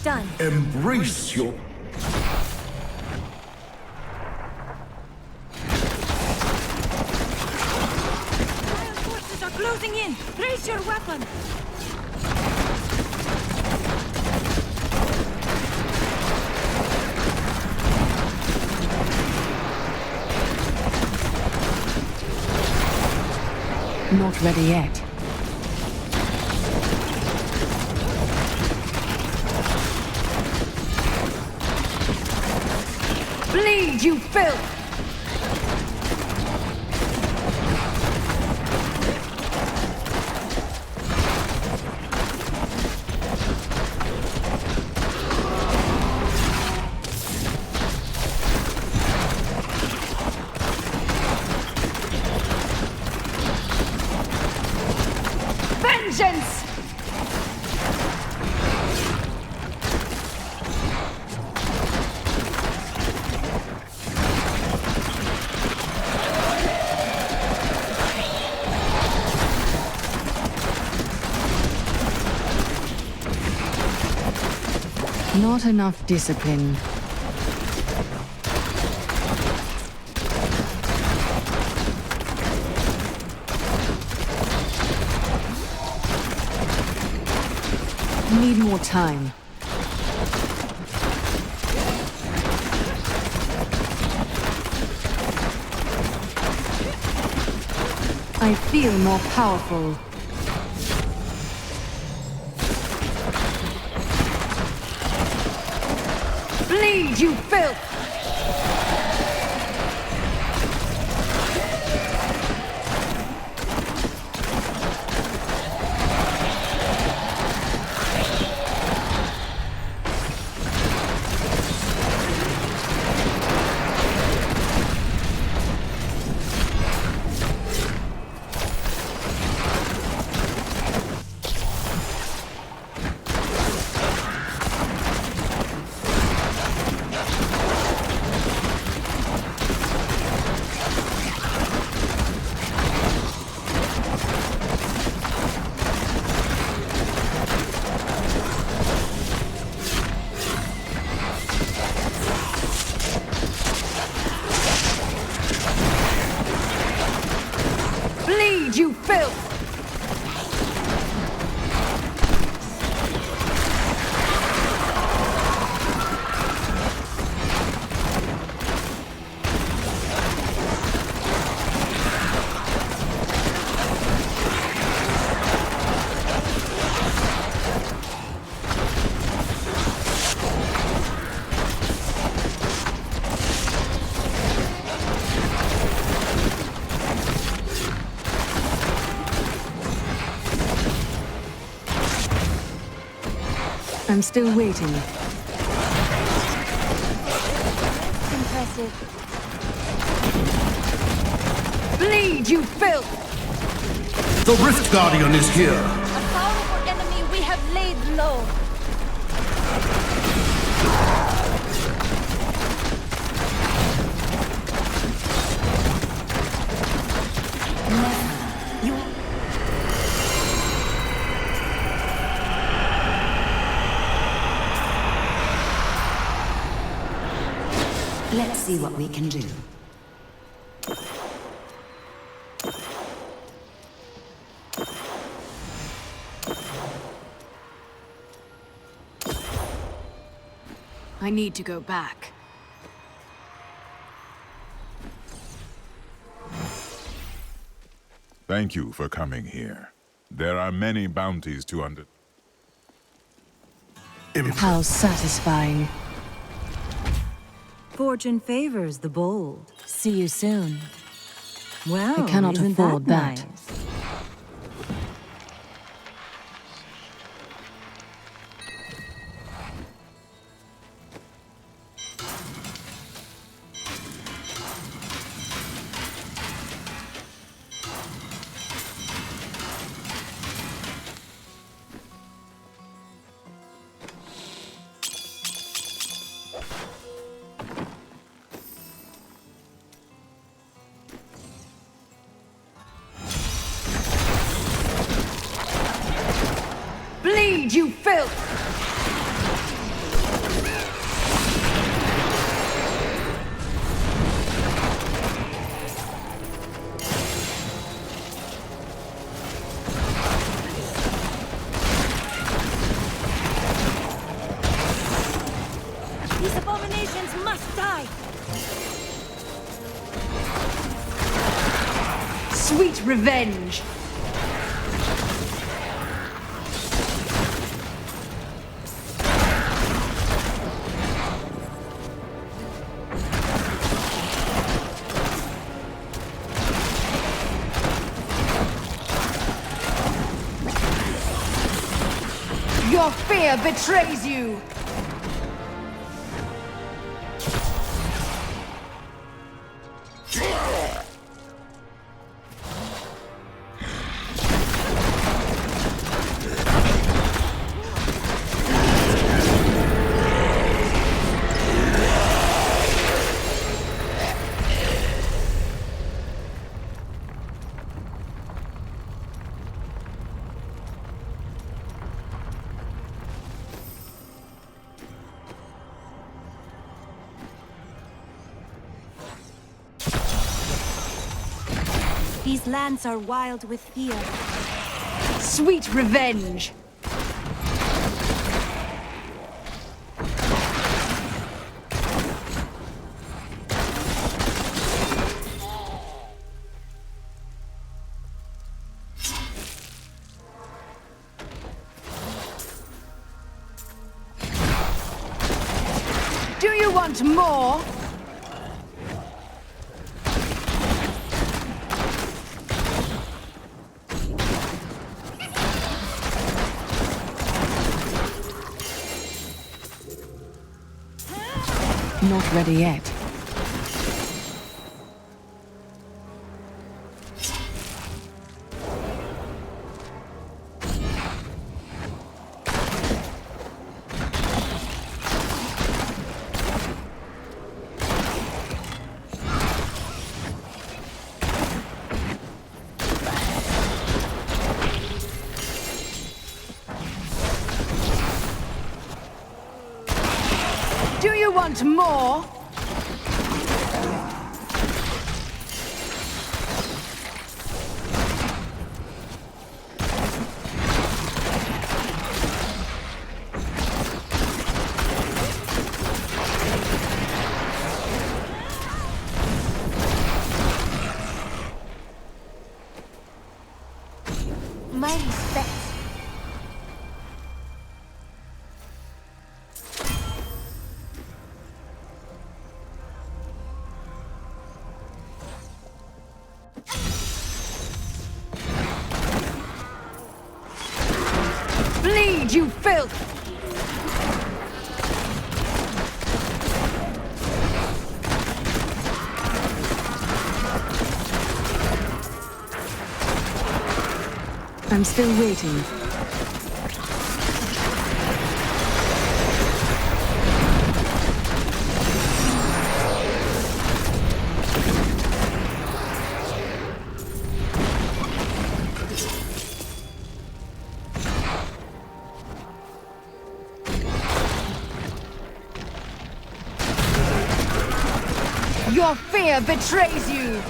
done. Embrace your... Wild forces are closing in. Raise your weapon. Not ready yet. Bleed, you filth! Vengeance! Not enough discipline. Need more time. I feel more powerful. Bleed, you filth! Bleed, you filth! I'm still waiting. Impressive. Bleed, you filth! The Rift Guardian is here! A powerful enemy we have laid low. Let's see what we can do. I need to go back. Thank you for coming here. There are many bounties to under... How satisfying. Fortune favors the bold. See you soon. Well, I cannot isn't afford that. nice? Bleed, you filth! die! Sweet revenge! Your fear betrays you! These lands are wild with fear. Sweet revenge! Do you want more? Not ready yet. Do you want more? My respects. Bleed, you filth! I'm still waiting. Your fear betrays you!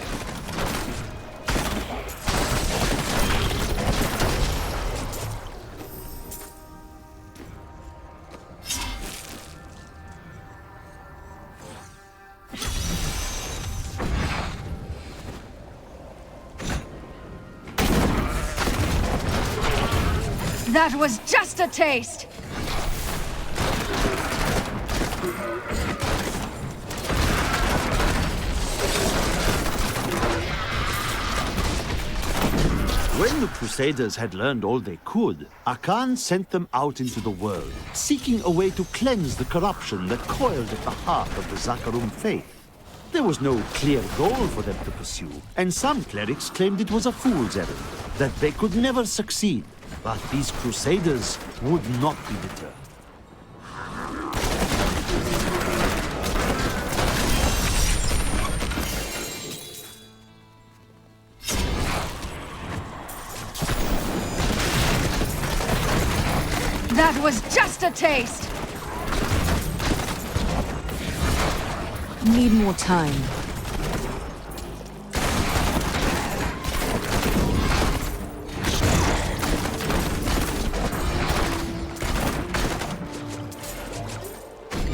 That was just a taste! When the Crusaders had learned all they could, Akan sent them out into the world, seeking a way to cleanse the corruption that coiled at the heart of the Zakarum faith. There was no clear goal for them to pursue, and some clerics claimed it was a fool's errand, that they could never succeed. But these Crusaders would not be deterred. That was just a taste! Need more time.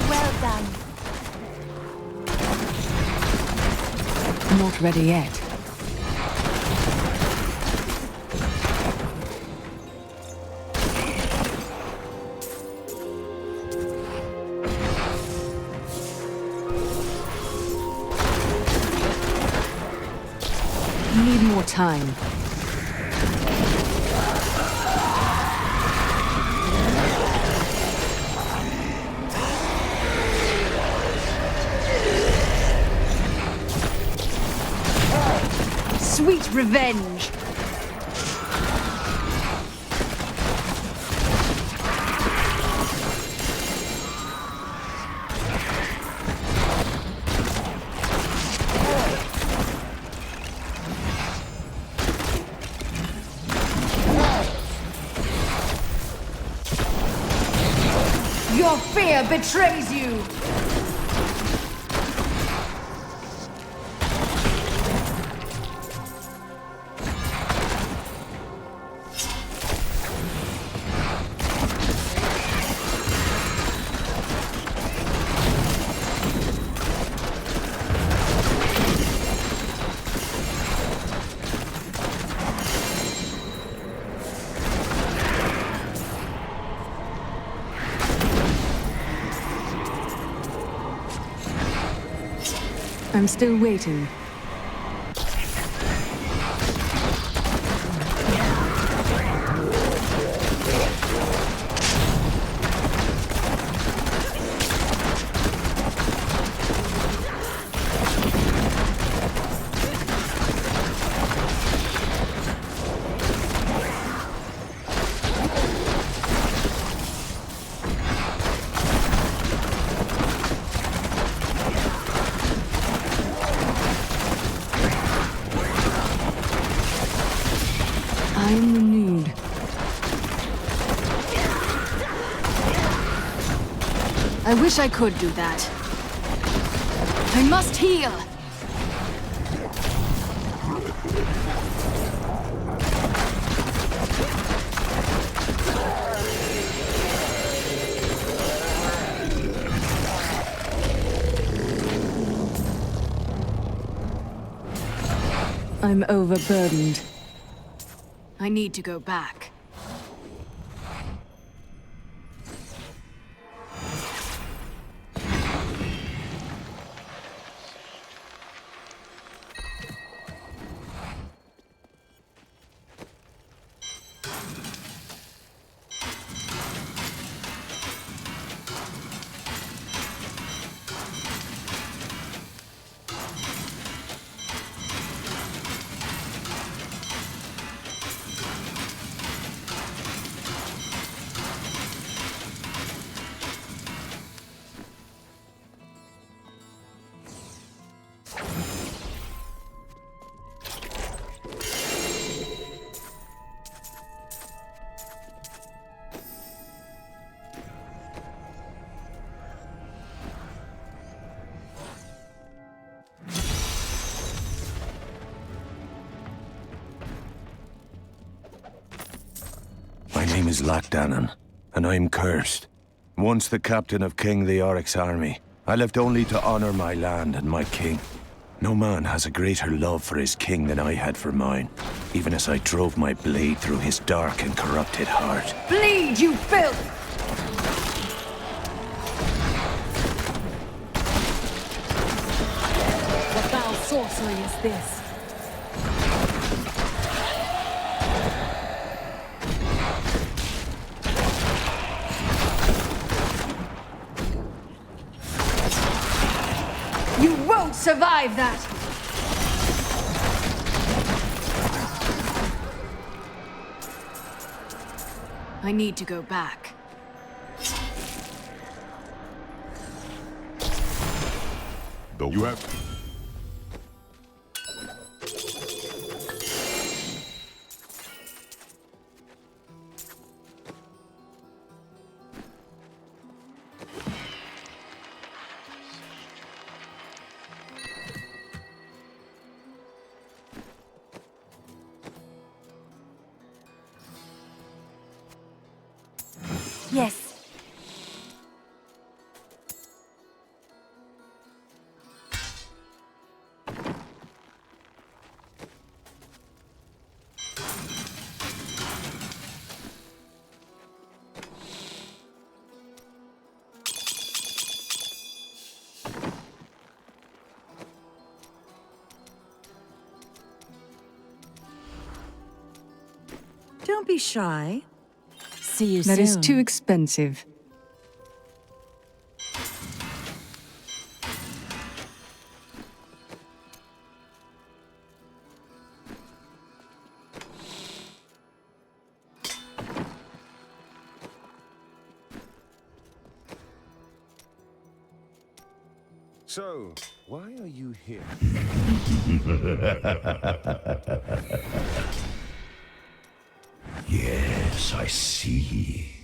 Well done. not ready yet. Need more time. Sweet revenge! Your fear betrays you! I'm still waiting. I am renewed. I wish I could do that. I must heal! I'm overburdened. I need to go back. My name is Lackdanon, and I'm cursed. Once the captain of King Leoric's army, I lived only to honor my land and my king. No man has a greater love for his king than I had for mine, even as I drove my blade through his dark and corrupted heart. Bleed, you filth! What foul sorcery is this? You won't survive that! I need to go back. Though you have... Yes. Don't be shy. See you soon. That is too expensive. So, why are you here? Yes, I see.